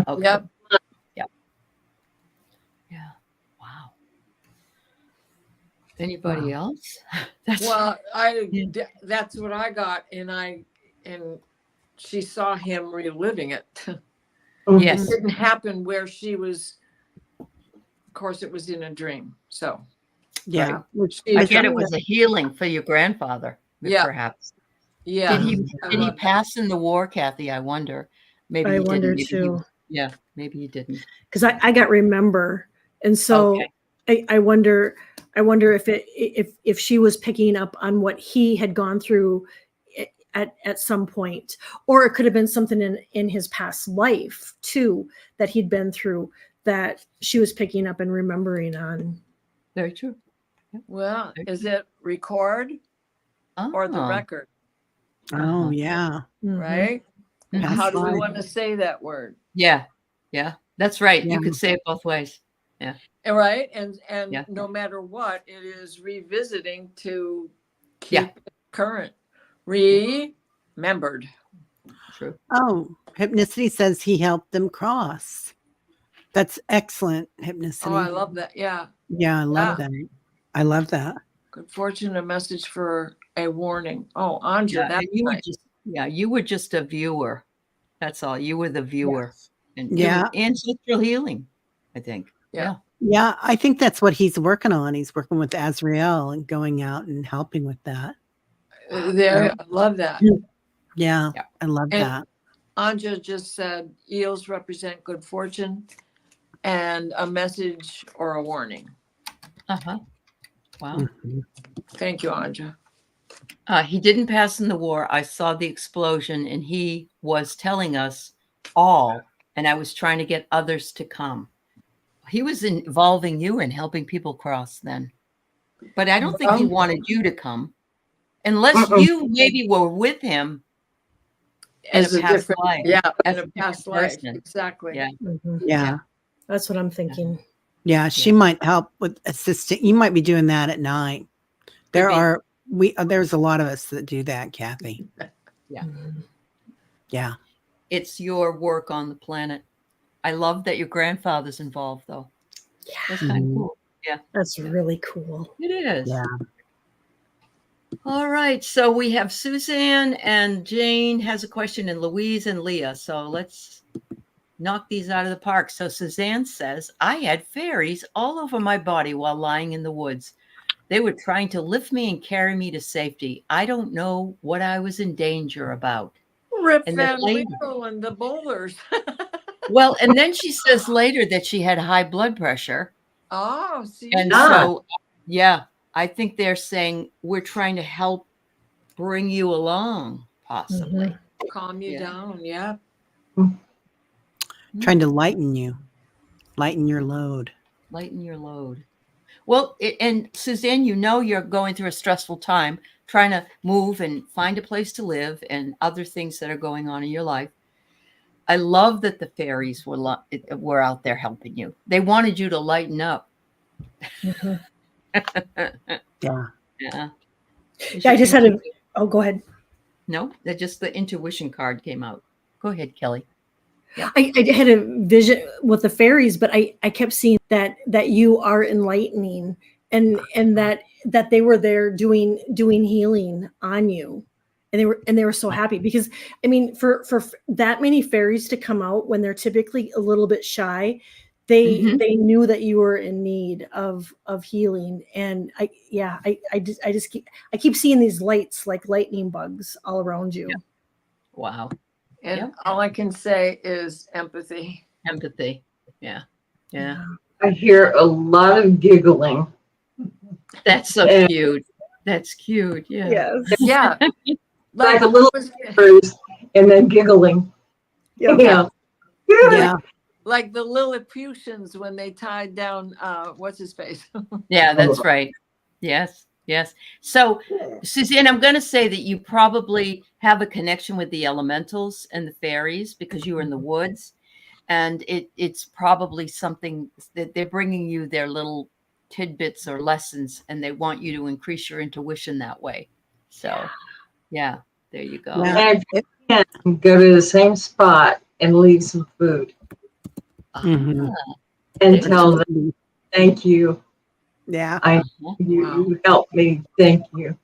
okay. Yep. Yeah. Wow. Anybody else? Well, that's what I got, and she saw him reliving it. Yes. It didn't happen where she was. Of course, it was in a dream. So Yeah. I get it was a healing for your grandfather, perhaps. Yeah. Did he pass in the war, Kathy? I wonder. Maybe I he wonder didn't. too. Maybe he didn't. Because I got remember, and so I wonder if she was picking up on what he had gone through at some point, or it could have been something in his past life too that he'd been through that she was picking up and remembering on. Very true. Well, is it record or the record? Oh, yeah. Right? And Past how do we life. want to say that word? Yeah. That's right. Yeah. You could say it both ways. Right. And no matter what, it is revisiting to keep it current. Remembered. True. Oh, Hypnicity says he helped them cross. That's excellent, Hypnicity. Oh, I love that. Yeah. Yeah, I love that. I love that. Good fortune, a message for a warning. Oh, Anja, that's you nice. you were just a viewer. That's all. You were the viewer. Yes. And ancestral healing, I think. Yeah. Yeah, I think that's what he's working on. He's working with Azrael and going out and helping with that. I love that. Yeah, I love And that. Anja just said eels represent good fortune and a message or a warning. Wow. Mhm. Thank you, Anja. He didn't pass in the war. I saw the explosion and he was telling us all, and I was trying to get others to come. he was involving you in helping people cross then. But I don't think he wanted you to come. Unless you maybe were with him As a past different, life. yeah, As in a a past different life. person. Exactly. Yeah. Yeah. That's what I'm thinking. Yeah. She might help with assisting. You might be doing that at night. There's a lot of us that do that, Kathy. Yeah. Yeah. It's your work on the planet. I love that your grandfather's involved, though. Yeah. That's kind of cool. Yeah. That's really cool. It is. Yeah. All right. So we have Suzanne and Jane has a question, and Louise and Leah. So let's knock these out of the park. So Suzanne says, I had fairies all over my body while lying in the woods. They were trying to lift me and carry me to safety. I don't know what I was in danger about. Rip And Van then Winkle and the Bowlers. Well, and then she says later that she had high blood pressure. Oh, see. And so, yeah, I think they're saying we're trying to help bring you along, possibly. Calm you down. Yeah. Trying to lighten you, lighten your load. Lighten your load. Well, and Suzanne, you know you're going through a stressful time trying to move and find a place to live and other things that are going on in your life. I love that the fairies were out there helping you. They wanted you to lighten up. Yeah. Yeah. I just had a. Oh, go ahead. No, that just the intuition card came out. Go ahead, Kelly. Yeah. I had a vision with the fairies, but I kept seeing that you are enlightening and that they were there doing healing on you. And they were so happy because I mean for that many fairies to come out when they're typically a little bit shy, they knew that you were in need of healing. And I keep seeing these lights like lightning bugs all around you. Yeah. Wow. And all I can say is empathy. Empathy. Yeah. Yeah. I hear a lot of giggling. That's so cute. That's cute. Yeah. Yes. Yeah. Like a little whispers and then giggling. Yeah. Yeah. Like the Lilliputians when they tied down what's his face. Yeah, that's right. Yes. Yes. So, Suzanne, I'm going to say that you probably have a connection with the elementals and the fairies because you were in the woods, and it's probably something that they're bringing you their little tidbits or lessons, and they want you to increase your intuition that way. So, yeah, there you go. And if you can, go to the same spot and leave some food and tell them, thank you. Yeah. You helped me. Thank you.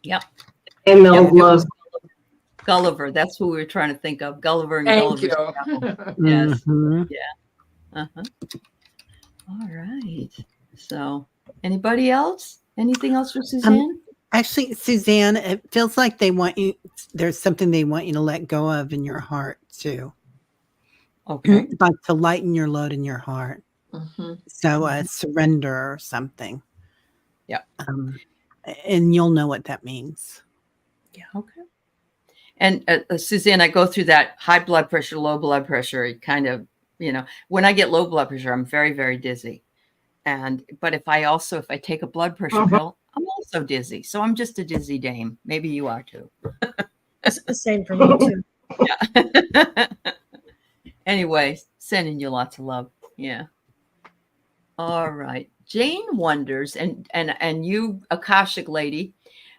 Yep. And they'll love Gulliver. That's who we were trying to think of. Gulliver and Thank Gulliver. you. Yes. Mhm. Yeah. All right. So, anybody else? Anything else for Suzanne? Actually, Suzanne, it feels like there's something they want you to let go of in your heart too. Okay. Like to lighten your load in your heart. So surrender or something. Yeah. And you'll know what that means. Yeah. Okay. And Suzanne, I go through that high blood pressure, low blood pressure. It kind of, when I get low blood pressure, I'm very, very dizzy. But if I take a blood pressure pill, I'm also dizzy. So I'm just a dizzy dame. Maybe you are too. It's the same for me too. Yeah. Anyway, sending you lots of love. Yeah. All right. Jane wonders, and you, Akashic lady,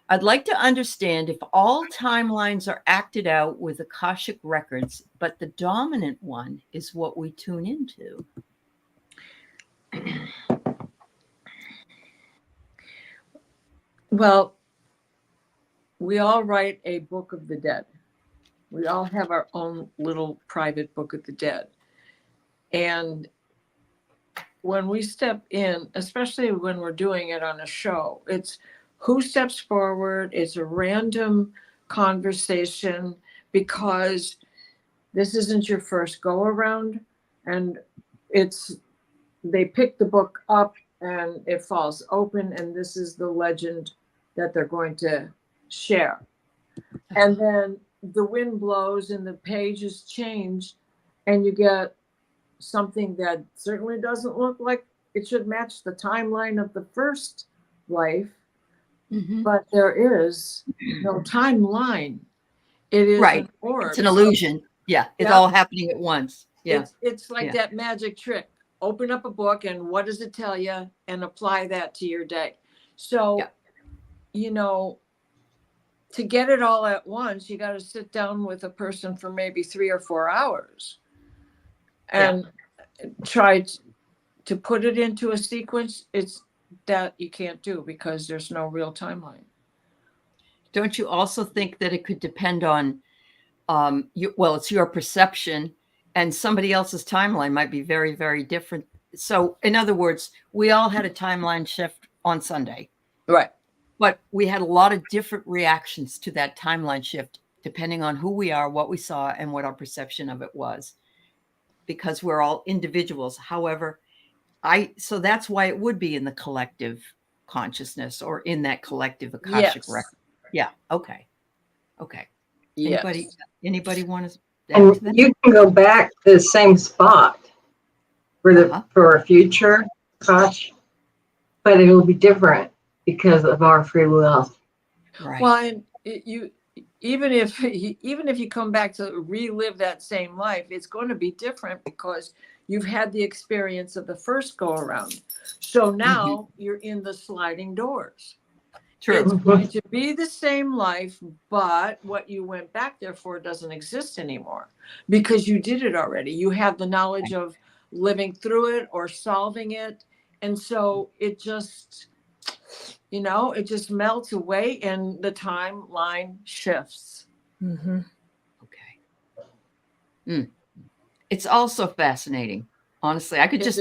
I'd like to understand if all timelines are acted out with Akashic records, but the dominant one is what we tune into. Well, we all write a book of the dead. We all have our own little private book of the dead. And when we step in, especially when we're doing it on a show, it's who steps forward. It's a random conversation because this isn't your first go around. And they pick the book up and it falls open. And this is the legend that they're going to share. And then the wind blows and the pages change and you get something that certainly doesn't look like it should match the timeline of the first life, but there is no timeline. It is Right. an orb. It's an illusion. Yeah. It's all happening at once. Yeah. It's like that magic trick. Open up a book and what does it tell you, and apply that to your day. So, you know, to get it all at once, you got to sit down with a person for maybe 3 or 4 hours and try to put it into a sequence. It's that you can't do because there's no real timeline. Don't you also think that it could depend on, it's your perception, and somebody else's timeline might be very, very different. So in other words, we all had a timeline shift on Sunday. Right. But we had a lot of different reactions to that timeline shift, depending on who we are, what we saw, and what our perception of it was, because we're all individuals. However, so that's why it would be in the collective consciousness or in that collective Akashic record. Yeah. Okay. Anybody want to add to that? You can go back to the same spot for a future Akash, but it will be different because of our free will. Right. Well, and even if you come back to relive that same life, it's going to be different because you've had the experience of the first go around. So now you're in the sliding doors. True. It's going to be the same life, but what you went back there for doesn't exist anymore because you did it already. You have the knowledge of living through it or solving it. And so it just, it just melts away and the timeline shifts. Okay. It's also fascinating. Honestly, I could just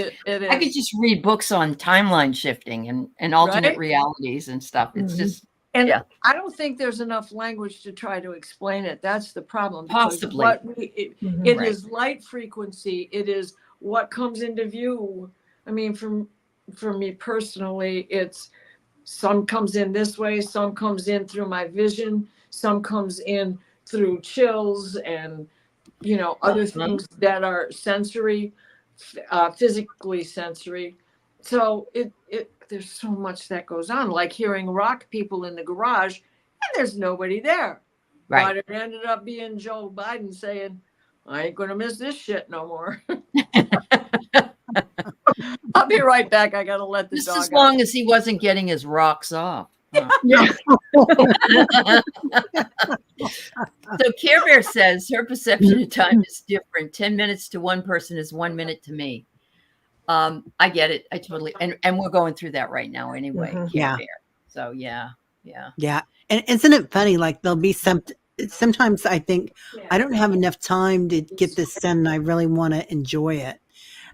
read books on timeline shifting and alternate realities and stuff. It's just, I don't think there's enough language to try to explain it. That's the problem. Possibly. It is light frequency. It is what comes into view. I mean, for me personally, it's some comes in this way, some comes in through my vision, some comes in through chills and, other things that are sensory. Physically sensory. So there's so much that goes on, like hearing rock people in the garage and there's nobody there. Right. But it ended up being Joe Biden saying, I ain't gonna miss this shit no more. I'll be right back. I gotta let the dog as long as he wasn't getting his rocks off. So Care Bear says her perception of time is different. 10 minutes to one person is 1 minute to me. I get it. I totally, and we're going through that right now anyway. Care Bear. So yeah. And isn't it funny? Like there'll be sometimes I think I don't have enough time to get this done and I really want to enjoy it.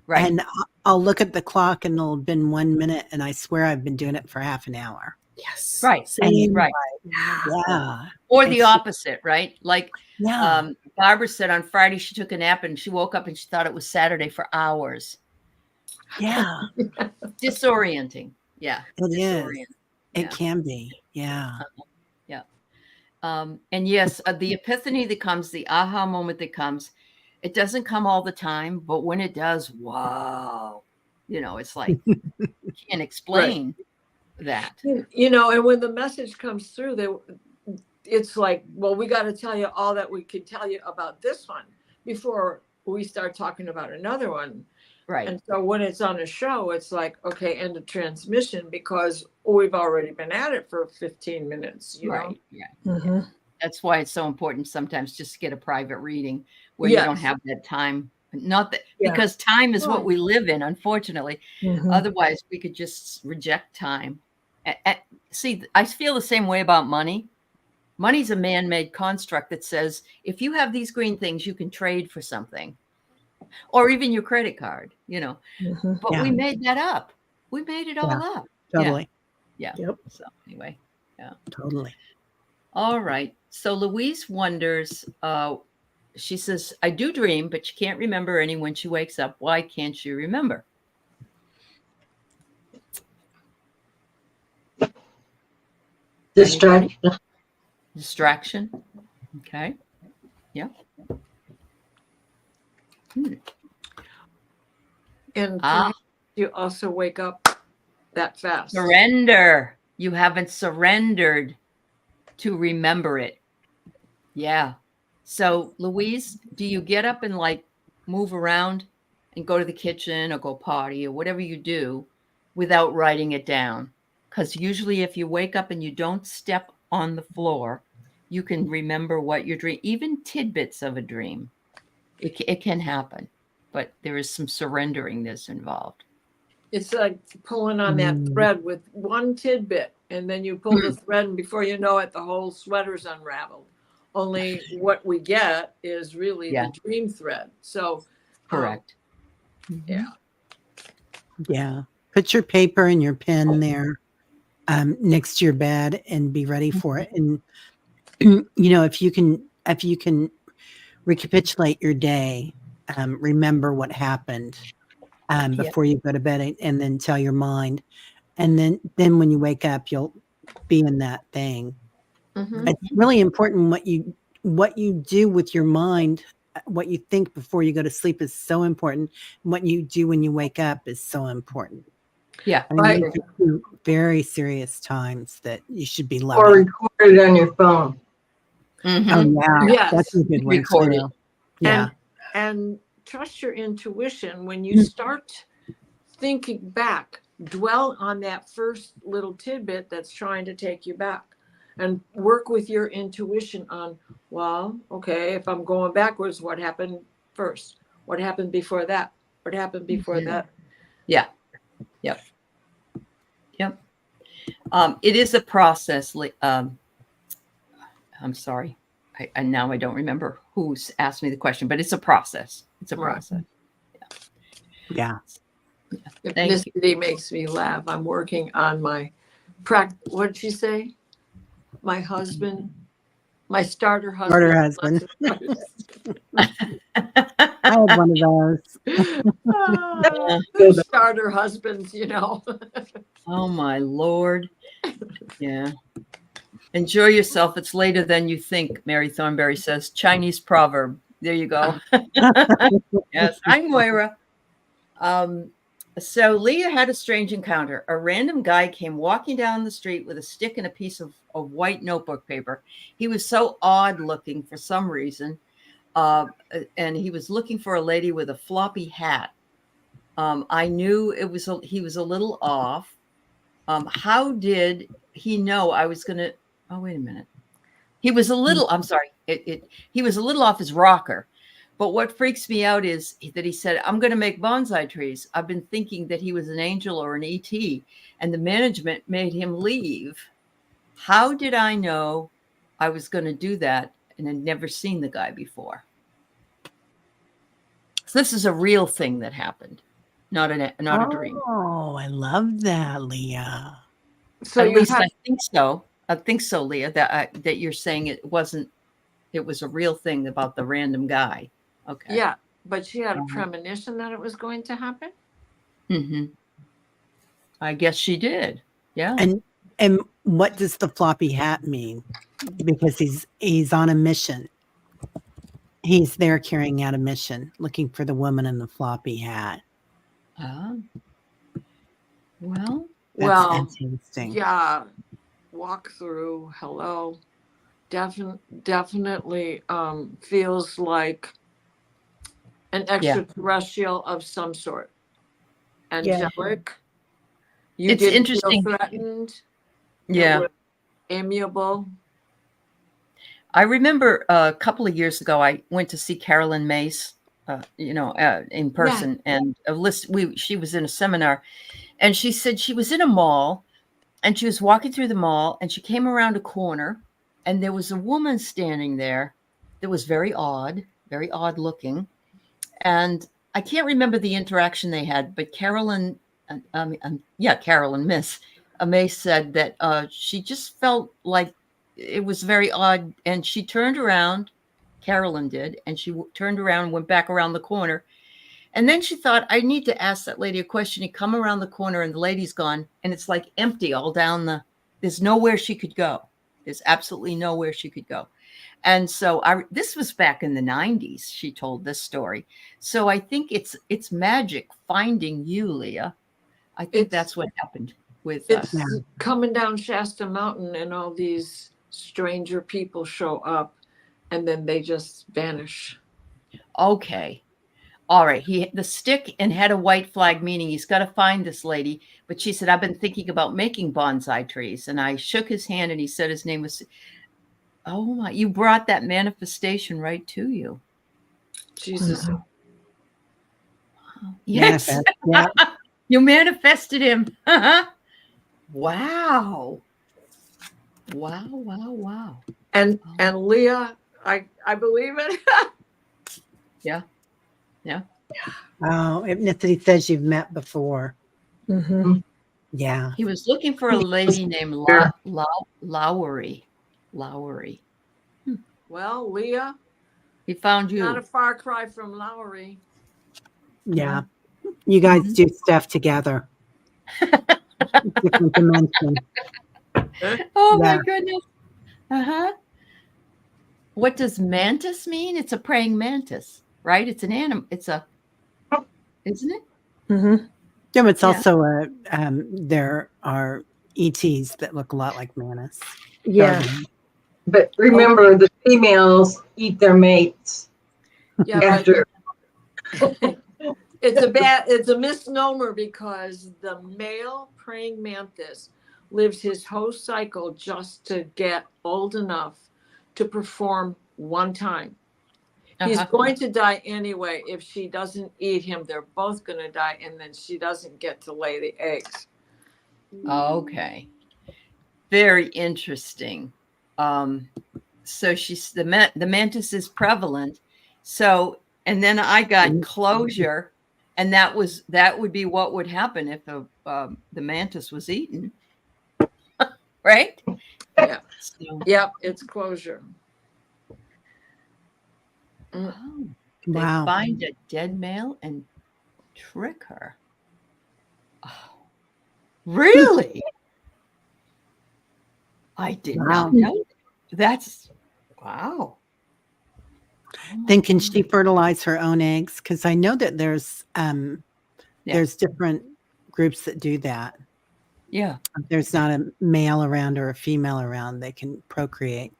Right. And I'll look at the clock and it'll have been 1 minute and I swear I've been doing it for half an hour. Yes. Right. Right. Yeah. Or the opposite, right? Like Barbara said on Friday, she took a nap and she woke up and she thought it was Saturday for hours. Yeah. Disorienting. Yeah. It is. It can be. Yeah. And yes, the epiphany that comes, the aha moment that comes, it doesn't come all the time, but when it does, wow. It's like, you can't explain that. And when the message comes through, it's like, well, we got to tell you all that we could tell you about this one before we start talking about another one. Right. And so when it's on a show, it's like, okay, end of transmission because we've already been at it for 15 minutes, you know? Yeah. That's why it's so important sometimes just to get a private reading where you don't have that time. Not that because time is what we live in, unfortunately. Otherwise, we could just reject time. See, I feel the same way about money. Money's a man-made construct that says, if you have these green things, you can trade for something. Or even your credit card, But we made that up. We made it all up. Totally. Yeah. Yep. So anyway, Totally. All right. So Louise wonders, she says, I do dream, but she can't remember any when she wakes up. Why can't she remember? Distraction. Okay. Yeah. And perhaps you also wake up that fast. Surrender. You haven't surrendered to remember it. Yeah. So, Louise, do you get up and like move around and go to the kitchen or go potty or whatever you do without writing it down? Because usually if you wake up and you don't step on the floor, you can remember what your dream, even tidbits of a dream. It can happen, but there is some surrendering that's involved. It's like pulling on that thread with one tidbit, and then you pull the thread, and before you know it, the whole sweater's unraveled. Only what we get is really the dream thread. So, correct. Yeah. Yeah. Put your paper and your pen there next to your bed and be ready for it. And if you can recapitulate your day, remember what happened before you go to bed, and then tell your mind, and then when you wake up, you'll be in that thing. It's really important what you do with your mind. What you think before you go to sleep is so important. What you do when you wake up is so important. Yeah. I mean, these are two very serious times that you should be loving. Or record it on your phone. Oh yeah, Yes. that's a good one too. Yeah, and trust your intuition when you start thinking back. Dwell on that first little tidbit that's trying to take you back, and work with your intuition on, well, okay, if I'm going backwards, what happened first? What happened before that? What happened before that? Yeah. Yep. It is a process. I'm sorry. Now I don't remember who's asked me the question, but it's a process. It's a process. Yeah. Miss D makes me laugh. I'm working on my what did she say? My husband, my starter husband. I had one of those. Starter husbands, Oh my Lord. Yeah. Enjoy yourself. It's later than you think, Mary Thornberry says. Chinese proverb. There you go. Yes. Hi, Moira. So Leah had a strange encounter. A random guy came walking down the street with a stick and a piece of white notebook paper. He was so odd looking for some reason. And he was looking for a lady with a floppy hat. I knew he was a little off. How did he know I was going to, oh, wait a minute. He was a little, I'm sorry. He was a little off his rocker. But what freaks me out is that he said, I'm going to make bonsai trees. I've been thinking that he was an angel or an ET, and the management made him leave. How did I know I was going to do that and had never seen the guy before? So this is a real thing that happened, not a dream. Oh, I love that, Leah. So at least I think so. I think so, Leah, that you're saying it was a real thing about the random guy. Okay. Yeah, but she had a premonition that it was going to happen. I guess she did. Yeah. And what does the floppy hat mean? Because he's on a mission. He's there carrying out a mission, looking for the woman in the floppy hat. Well, that's interesting. Yeah. Walk through. Hello. Definitely feels like an extraterrestrial of some sort. Angelic. You it's didn't interesting. feel threatened. Yeah. Amiable. I remember a couple of years ago, I went to see Carolyn Mace, in person, and she was in a seminar, and she said she was in a mall, and she was walking through the mall, and she came around a corner, and there was a woman standing there that was very odd looking, and I can't remember the interaction they had, but Carolyn Mace said that she just felt like it was very odd, and she turned around, Carolyn did, and she turned around and went back around the corner, and then she thought, I need to ask that lady a question. You come around the corner and the lady's gone, and it's like empty all down there's nowhere she could go. There's absolutely nowhere she could go. And so this was back in the 90s. She told this story. So I think it's magic finding you, Leah. I think that's what happened with us. It's coming down Shasta Mountain and all these stranger people show up and then they just vanish. Okay. All right. The stick and had a white flag, meaning he's got to find this lady. But she said, I've been thinking about making bonsai trees. And I shook his hand and he said his name was, oh my, you brought that manifestation right to you. Jesus. Wow. Yes. Yeah. You manifested him. Wow. Wow. And Leah, I believe it. Yeah. Oh, ethnicity says you've met before. Mm-hmm. Yeah. He was looking for a lady named Lowry. Well, Leah, He found you. not a far cry from Lowry. Yeah. You guys do stuff together. Different dimension. Oh my goodness. What does mantis mean? It's a praying mantis, right? It's an animal. Isn't it? Mm-hmm. Yeah, it's also there are ETs that look a lot like mantis. Yeah. But remember, the females eat their mates Yeah, after. it's a misnomer because the male praying mantis lives his whole cycle just to get old enough to perform one time. He's going to die anyway. If she doesn't eat him, they're both going to die, and then she doesn't get to lay the eggs. Okay. Very interesting. So she's the mantis is prevalent. So, and then I got closure, and that would be what would happen if the mantis was eaten, right? Yeah. So, Yep, it's closure. oh, Wow. They find a dead male and trick her. Oh, really? I did not know. That's wow. Then can she fertilize her own eggs? Because I know that there's different groups that do that. Yeah. If there's not a male around or a female around, they can procreate.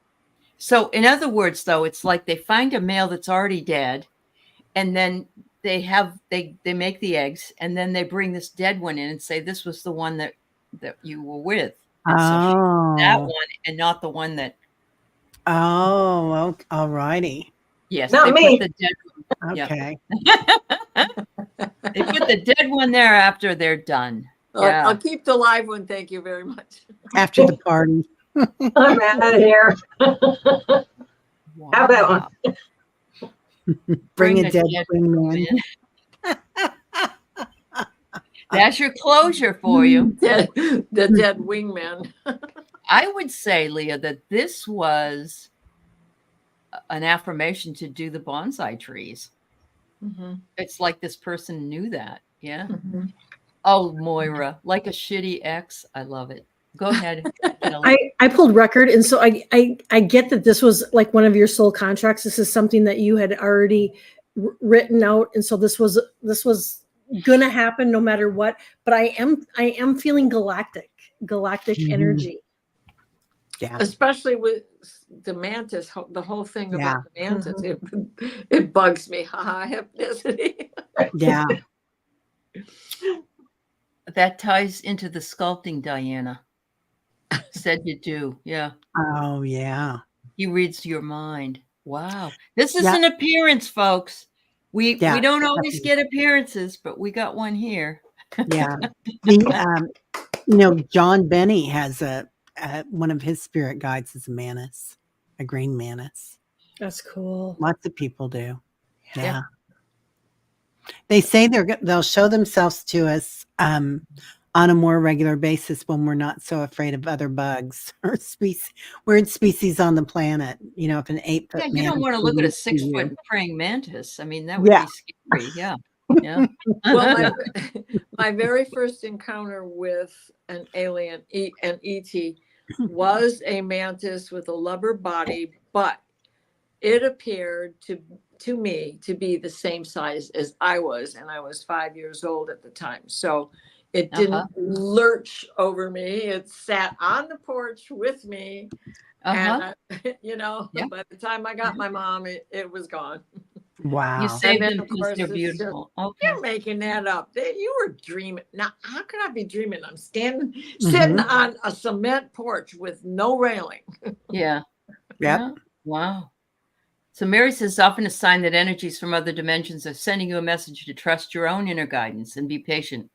So in other words, though, it's like they find a male that's already dead, and then they make the eggs, and then they bring this dead one in and say this was the one that you were with. And so that one and not the one that. Oh, all righty. Yes, Not me. Put the dead one. Okay. They put the dead one there after they're done. Yeah. I'll keep the live one. Thank you very much. After the party. I'm out of here. Wow. How about one? Bring a dead wingman. That's your closure for you. The dead wingman. I would say, Leah, that this was an affirmation to do the bonsai trees. Mm-hmm. It's like this person knew that. Yeah. Mm-hmm. Oh, Moira, like a shitty ex. I love it. Go ahead. I pulled record, and so I get that this was like one of your soul contracts. This is something that you had already written out, and so this was gonna happen no matter what. But I am feeling galactic energy. Yeah. Especially with the mantis, the whole thing about the mantis, it bugs me. Ethnicity. Yeah. That ties into the sculpting, Diana. Said you do. Yeah. Oh, yeah. He reads your mind. Wow. This is an appearance, folks. We don't always get appearances, but we got one here. Yeah. John Benny has one of his spirit guides is a mantis, a green mantis. That's cool. Lots of people do. Yeah. They say they'll show themselves to us on a more regular basis when we're not so afraid of other bugs or weird species on the planet. If an 8-foot you don't want to look at a 6-foot praying mantis. I mean, that would be scary. Yeah. Yeah. Well, my very first encounter with an alien, an ET, was a mantis with a rubber body, but it appeared to me to be the same size as I was, and I was 5 years old at the time. So it didn't lurch over me. It sat on the porch with me. And, by the time I got my mom, it was gone. Wow. You saved then, them of because course, they're it's beautiful. You're making that up. You were dreaming. Now, how could I be dreaming? I'm sitting on a cement porch with no railing. Yeah. Yep. Yeah. Wow. So Mary says, often a sign that energies from other dimensions are sending you a message to trust your own inner guidance and be patient.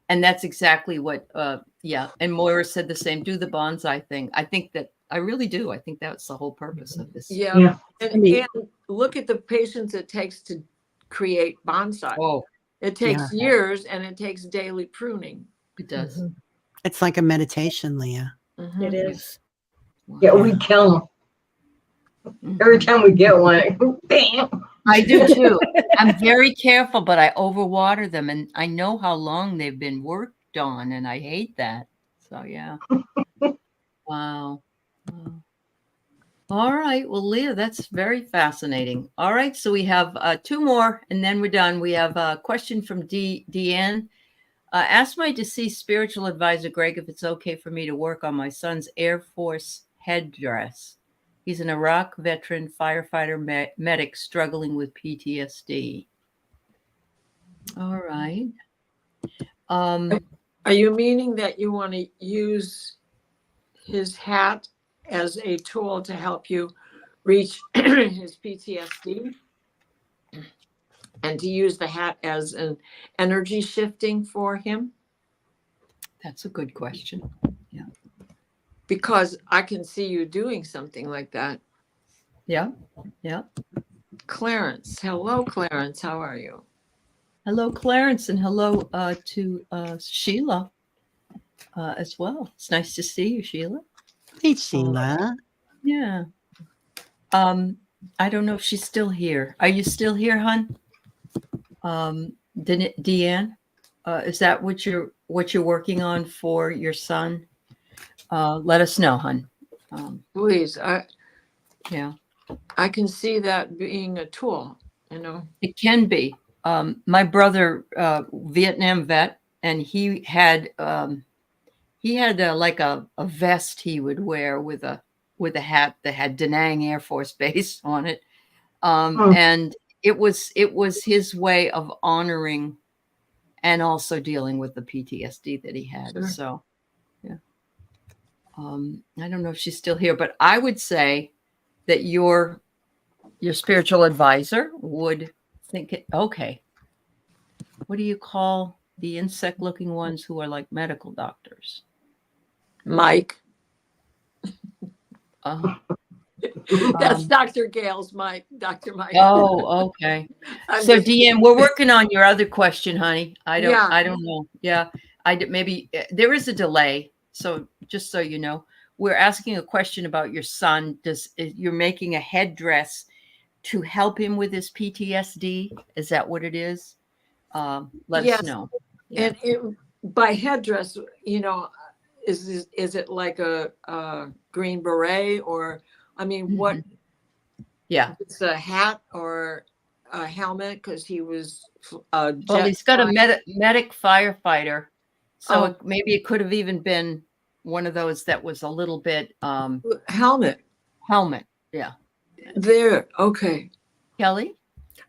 And that's exactly what, And Moira said the same, do the bonsai thing. I think that, I really do. I think that's the whole purpose of this. Yeah. And look at the patience it takes to create bonsai. Oh, it takes years, and it takes daily pruning. It does. It's like a meditation, Leah. It is. Yeah, we kill them. Every time we get one, bam. I do too. I'm very careful, but I overwater them, and I know how long they've been worked on, and I hate that. So yeah. Wow. All right. Well, Leah, that's very fascinating. All right. So we have 2 more, and then we're done. We have a question from Deanne. Ask my deceased spiritual advisor, Greg, if it's okay for me to work on my son's Air Force headdress. He's an Iraq veteran, firefighter, medic struggling with PTSD. All right. Are you meaning that you want to use his hat as a tool to help you reach his PTSD? And to use the hat as an energy shifting for him? That's a good question. Yeah. Because I can see you doing something like that. Yeah. Yeah. Clarence. Hello, Clarence. How are you? Hello, Clarence, and hello to Sheila as well. It's nice to see you, Sheila. Hey, Sheila. Yeah. I don't know if she's still here. Are you still here, hon? Deanne, is that what you're working on for your son? Let us know, hon. Please. Yeah. I can see that being a tool, It can be. My brother, Vietnam vet, and he had like a vest he would wear with a hat that had Da Nang Air Force Base on it. And it was his way of honoring and also dealing with the PTSD that he had. Sure. So, yeah. I don't know if she's still here, but I would say that your spiritual advisor would think it, okay, what do you call the insect looking ones who are like medical doctors? Mike. That's Dr. Gale's Mike, Dr. Mike. Oh, okay. So Deanne, we're working on your other question, honey. I don't know. Yeah. Maybe there is a delay. So just so you know, we're asking a question about your son. You're making a headdress to help him with his PTSD? Is that what it is? Let us know. Yeah. And by headdress, is it like a green beret, or what? Yeah, it's a hat or a helmet, because he was he's got a medic firefighter, so maybe it could have even been one of those that was a little bit helmet. Yeah. There. Okay. Kelly?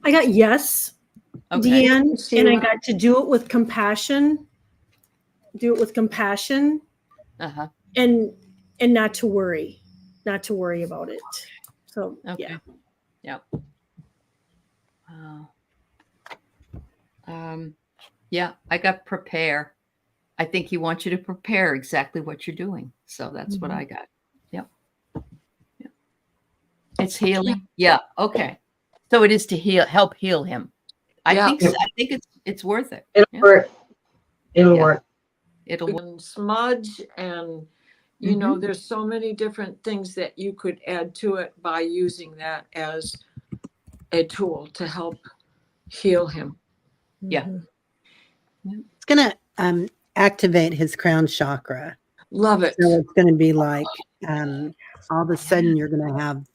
I got yes, okay. Deanne, and I got to do it with compassion. Uh-huh. And not to worry about it. So okay. Yeah. Yeah, I got prepare. I think he wants you to prepare exactly what you're doing. So that's what I got. Yep. Yeah. It's healing. Yeah. Okay. So it is to help heal him. I think so. I think it's worth it. It'll work. It'll work. It'll smudge, and there's so many different things that you could add to it by using that as a tool to help heal him. Yeah. It's gonna activate his crown chakra. Love it. So it's gonna be like all of a sudden you're gonna have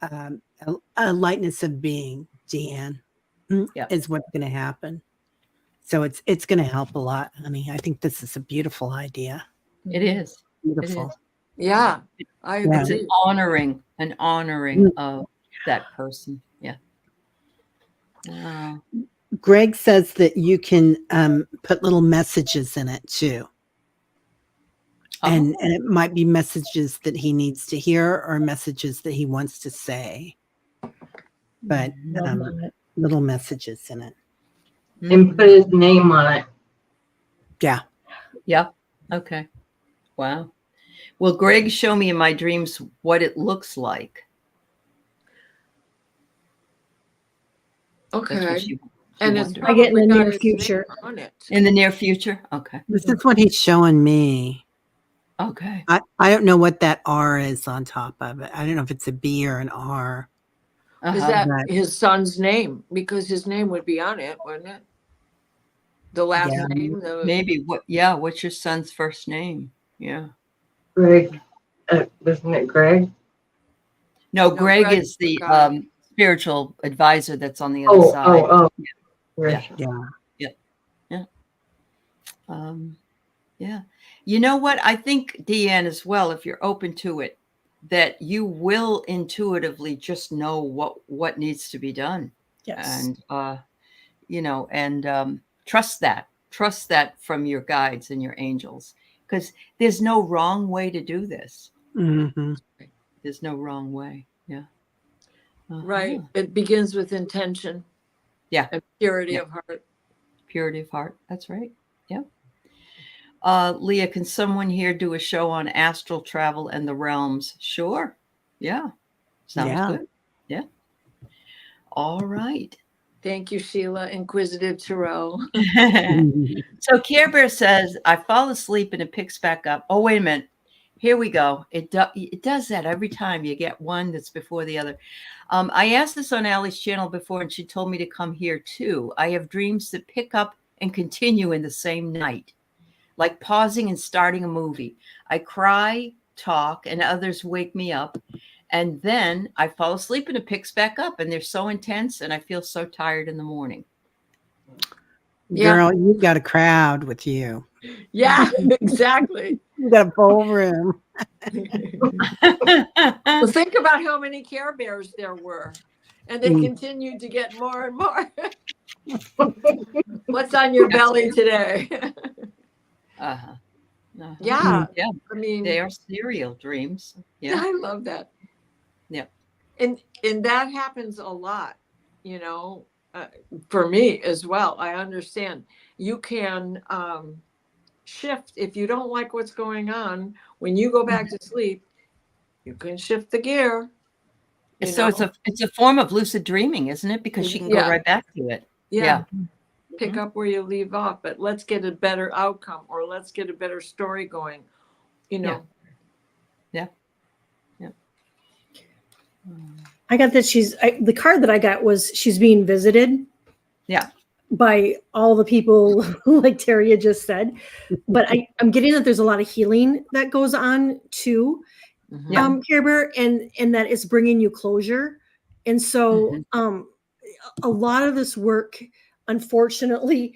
a lightness of being, Deanne, Yeah. is what's going to happen. So it's going to help a lot, honey. I think this is a beautiful idea. It is. Beautiful. It is. Yeah, I Yeah. It's agree. an honoring of that person. Yeah. Wow. Greg says that you can put little messages in it too. And it might be messages that he needs to hear or messages that he wants to say. But little messages in it. And put his name on it. Yeah. Yep. Okay. Wow. Will Greg show me in my dreams what it looks like? That's what Okay. she And it's wondered. I get in the probably got near its name future. on it. In the near future? Okay. This is what he's showing me. Okay. I don't know what that R is on top of it. I don't know if it's a B or an R. Is that his son's name? Because his name would be on it, wouldn't it? The last Yeah. name? Maybe what? Yeah. What's your son's first name? Yeah. Greg. Isn't it Greg? No, Greg Greg is the forgot. spiritual advisor that's on the other side. Yeah. Yeah. Yeah. You know what? I think, Deanne, as well, if you're open to it, that you will intuitively just know what needs to be done. Yes. And, and trust that from your guides and your angels, because there's no wrong way to do this. Mm-hmm. There's no wrong way. Yeah. Right. It begins with intention. Yeah. And purity of heart. Purity of heart. That's right. Yeah. Leah, can someone here do a show on astral travel and the realms? Sure. Yeah. Sounds good. Yeah. All right. Thank you, Sheila. Inquisitive Tarot. So Care Bear says, I fall asleep and it picks back up. Oh, wait a minute. Here we go. It does that every time. You get one that's before the other. I asked this on Allie's channel before, and she told me to come here too. I have dreams that pick up and continue in the same night, like pausing and starting a movie. I cry, talk, and others wake me up. And then I fall asleep and it picks back up, and they're so intense and I feel so tired in the morning. Girl, you've got a crowd with you. Yeah, exactly. You got a full room. Well, think about how many Care Bears there were. And they continued to get more and more. What's on your belly today? Yeah. I mean, they are serial dreams. Yeah. I love that. Yeah. And that happens a lot, for me as well. I understand you can shift if you don't like what's going on. When you go back to sleep, you can shift the gear. So it's a form of lucid dreaming, isn't it? Because she can go right back to it. Yeah. Pick up where you leave off, but let's get a better outcome, or let's get a better story going. Yeah. I got that the card that I got was she's being visited. Yeah. By all the people, like Teri had just said. But I'm getting that there's a lot of healing that goes on too, Care Bear, and that it's bringing you closure. And so a lot of this work, unfortunately,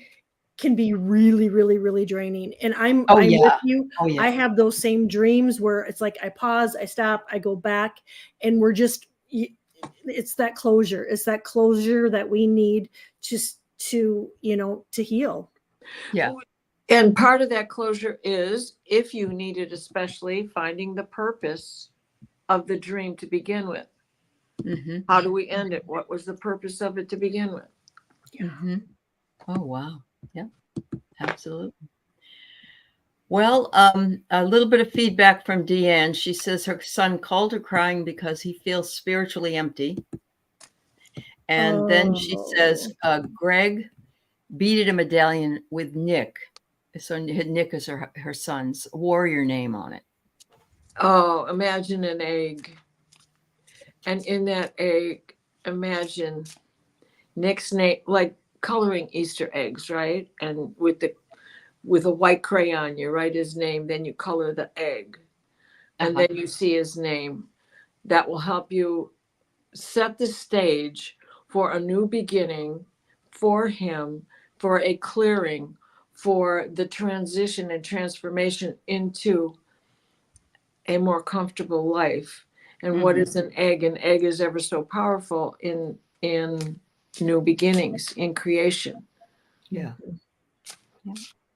can be really, really, really draining. And I'm with you. I have those same dreams where it's like I pause, I stop, I go back, and it's that closure. It's that closure that we need just to heal. Yeah. And part of that closure is, if you need it, especially finding the purpose of the dream to begin with. How do we end it? What was the purpose of it to begin with? Oh, wow. Yeah, absolutely. Well, a little bit of feedback from Deanne. She says her son called her crying because he feels spiritually empty. And then she says, Greg beaded a medallion with Nick. So Nick is her son's warrior name on it. Oh, imagine an egg. And in that egg, imagine Nick's name, like coloring Easter eggs, right? And with a white crayon, you write his name, then you color the egg. And then you see his name. That will help you set the stage for a new beginning for him, for a clearing, for the transition and transformation into a more comfortable life. And what is an egg? An egg is ever so powerful in new beginnings, in creation. Yeah.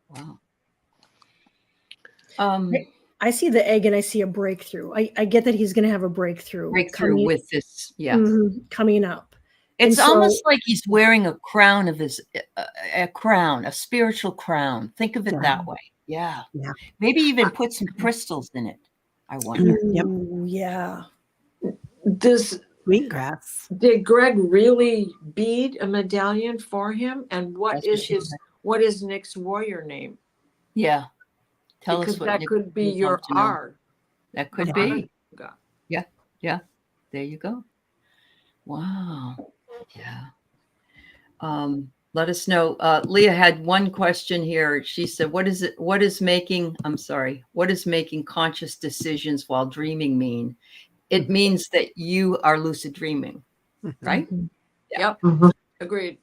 Wow. I see the egg and I see a breakthrough. I get that he's going to have a breakthrough coming, with this. Yeah. coming up. It's And so- almost like he's wearing a crown of his, a spiritual crown. Think of it that way. Yeah. Yeah. Maybe even put some crystals in it. I wonder. Yep. Ooh, yeah. Wheatgrass. Did Greg really bead a medallion for him? And what is Nick's warrior name? Yeah. Tell Because us what that Nick could be would your love to know. R. That could be. Yeah. Yeah. There you go. Wow. Yeah. Let us know. Leah had one question here. She said, what is making conscious decisions while dreaming mean? It means that you are lucid dreaming, right? Yeah. Yep. Mhm. Agreed.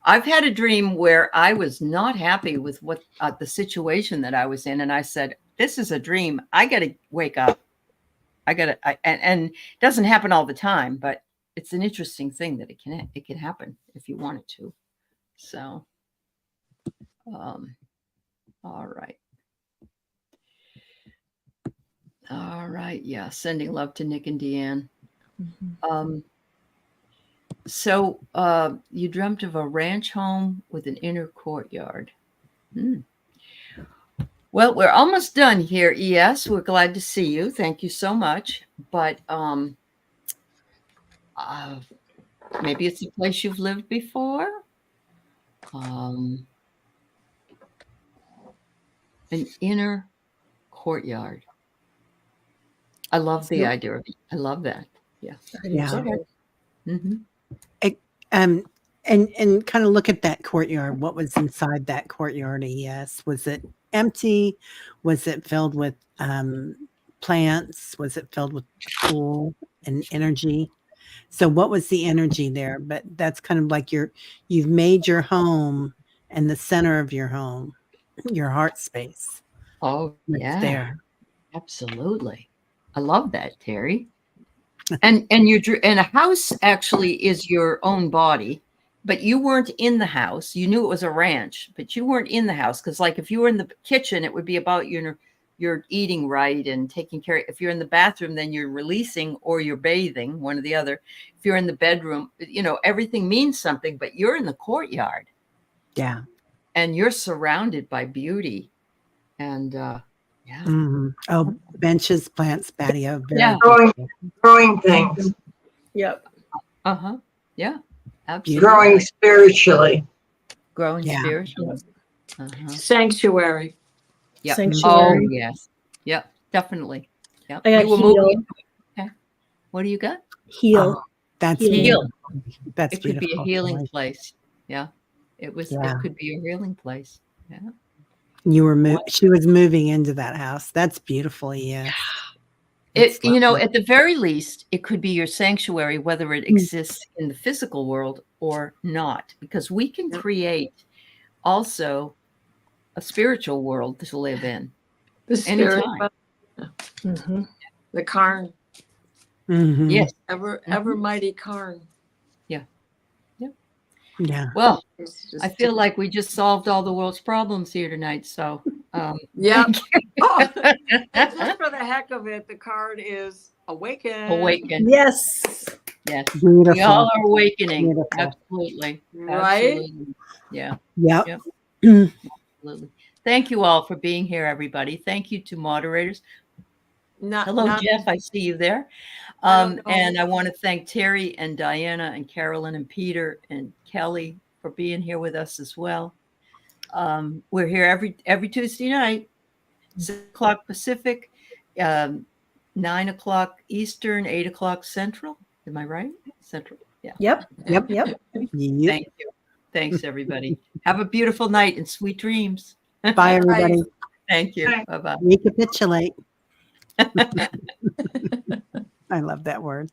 I've had a dream where I was not happy with what the situation that I was in. And I said, this is a dream. I got to wake up. And it doesn't happen all the time, but it's an interesting thing that it can happen if you want it to. So, all right. All right. Yeah. Sending love to Nick and Deanne. So you dreamt of a ranch home with an inner courtyard. Well, we're almost done here, ES. We're glad to see you. Thank you so much. But maybe it's a place you've lived before. An inner courtyard. I love the idea of it. I love that. Yeah. Yeah. Mm-hmm. And kind of look at that courtyard. What was inside that courtyard? Yes. Was it empty? Was it filled with plants? Was it filled with cool and energy? So what was the energy there? But that's kind of like you've made your home and the center of your home, your heart space. Oh, yeah. There. Absolutely. I love that, Teri. And a house actually is your own body, but you weren't in the house. You knew it was a ranch, but you weren't in the house. Because like if you were in the kitchen, it would be about you're eating right and taking care. If you're in the bathroom, then you're releasing or you're bathing, one or the other. If you're in the bedroom, everything means something, but you're in the courtyard. Yeah. And you're surrounded by beauty. And yeah. Mm-hmm. Oh, benches, plants, patio. Growing things. Yep. Uh-huh. Yeah. Absolutely. Growing spiritually. Growing spiritually. Uh-huh. Sanctuary. Yep. Sanctuary. Oh, yes. Yep. Definitely. Yep. I got heal. Okay. What do you got? Heal. Oh, that's heal. That's it could beautiful. Be a healing place. Yeah. It could be a healing place. Yeah. She was moving into that house. That's beautiful. Yeah. At the very least, it could be your sanctuary, whether it exists in the physical world or not, because we can create also a spiritual world to live in. Anytime. The Karn. Mm-hmm. Yes. Ever mighty Karn. Yeah. Yep. Yeah. Well, I feel like we just solved all the world's problems here tonight. So, yeah. And just for the heck of it, the card is awaken. Awaken. Yes. Yes. Beautiful. We all are awakening. Beautiful. Absolutely. Right? Absolutely. Yeah. Yep. Absolutely. Thank you all for being here, everybody. Thank you to moderators. Hello, Jeff. I see you there. And I want to thank Teri and Diana and Carolyn and Peter and Kelly for being here with us as well. We're here every Tuesday night, 6 o'clock Pacific, 9 o'clock Eastern, 8 o'clock Central. Am I right? Central. Yeah. Yep. Thank you. Thanks, everybody. Have a beautiful night and sweet dreams. Bye, everybody. Thank you. Bye-bye. Recapitulate. I love that word.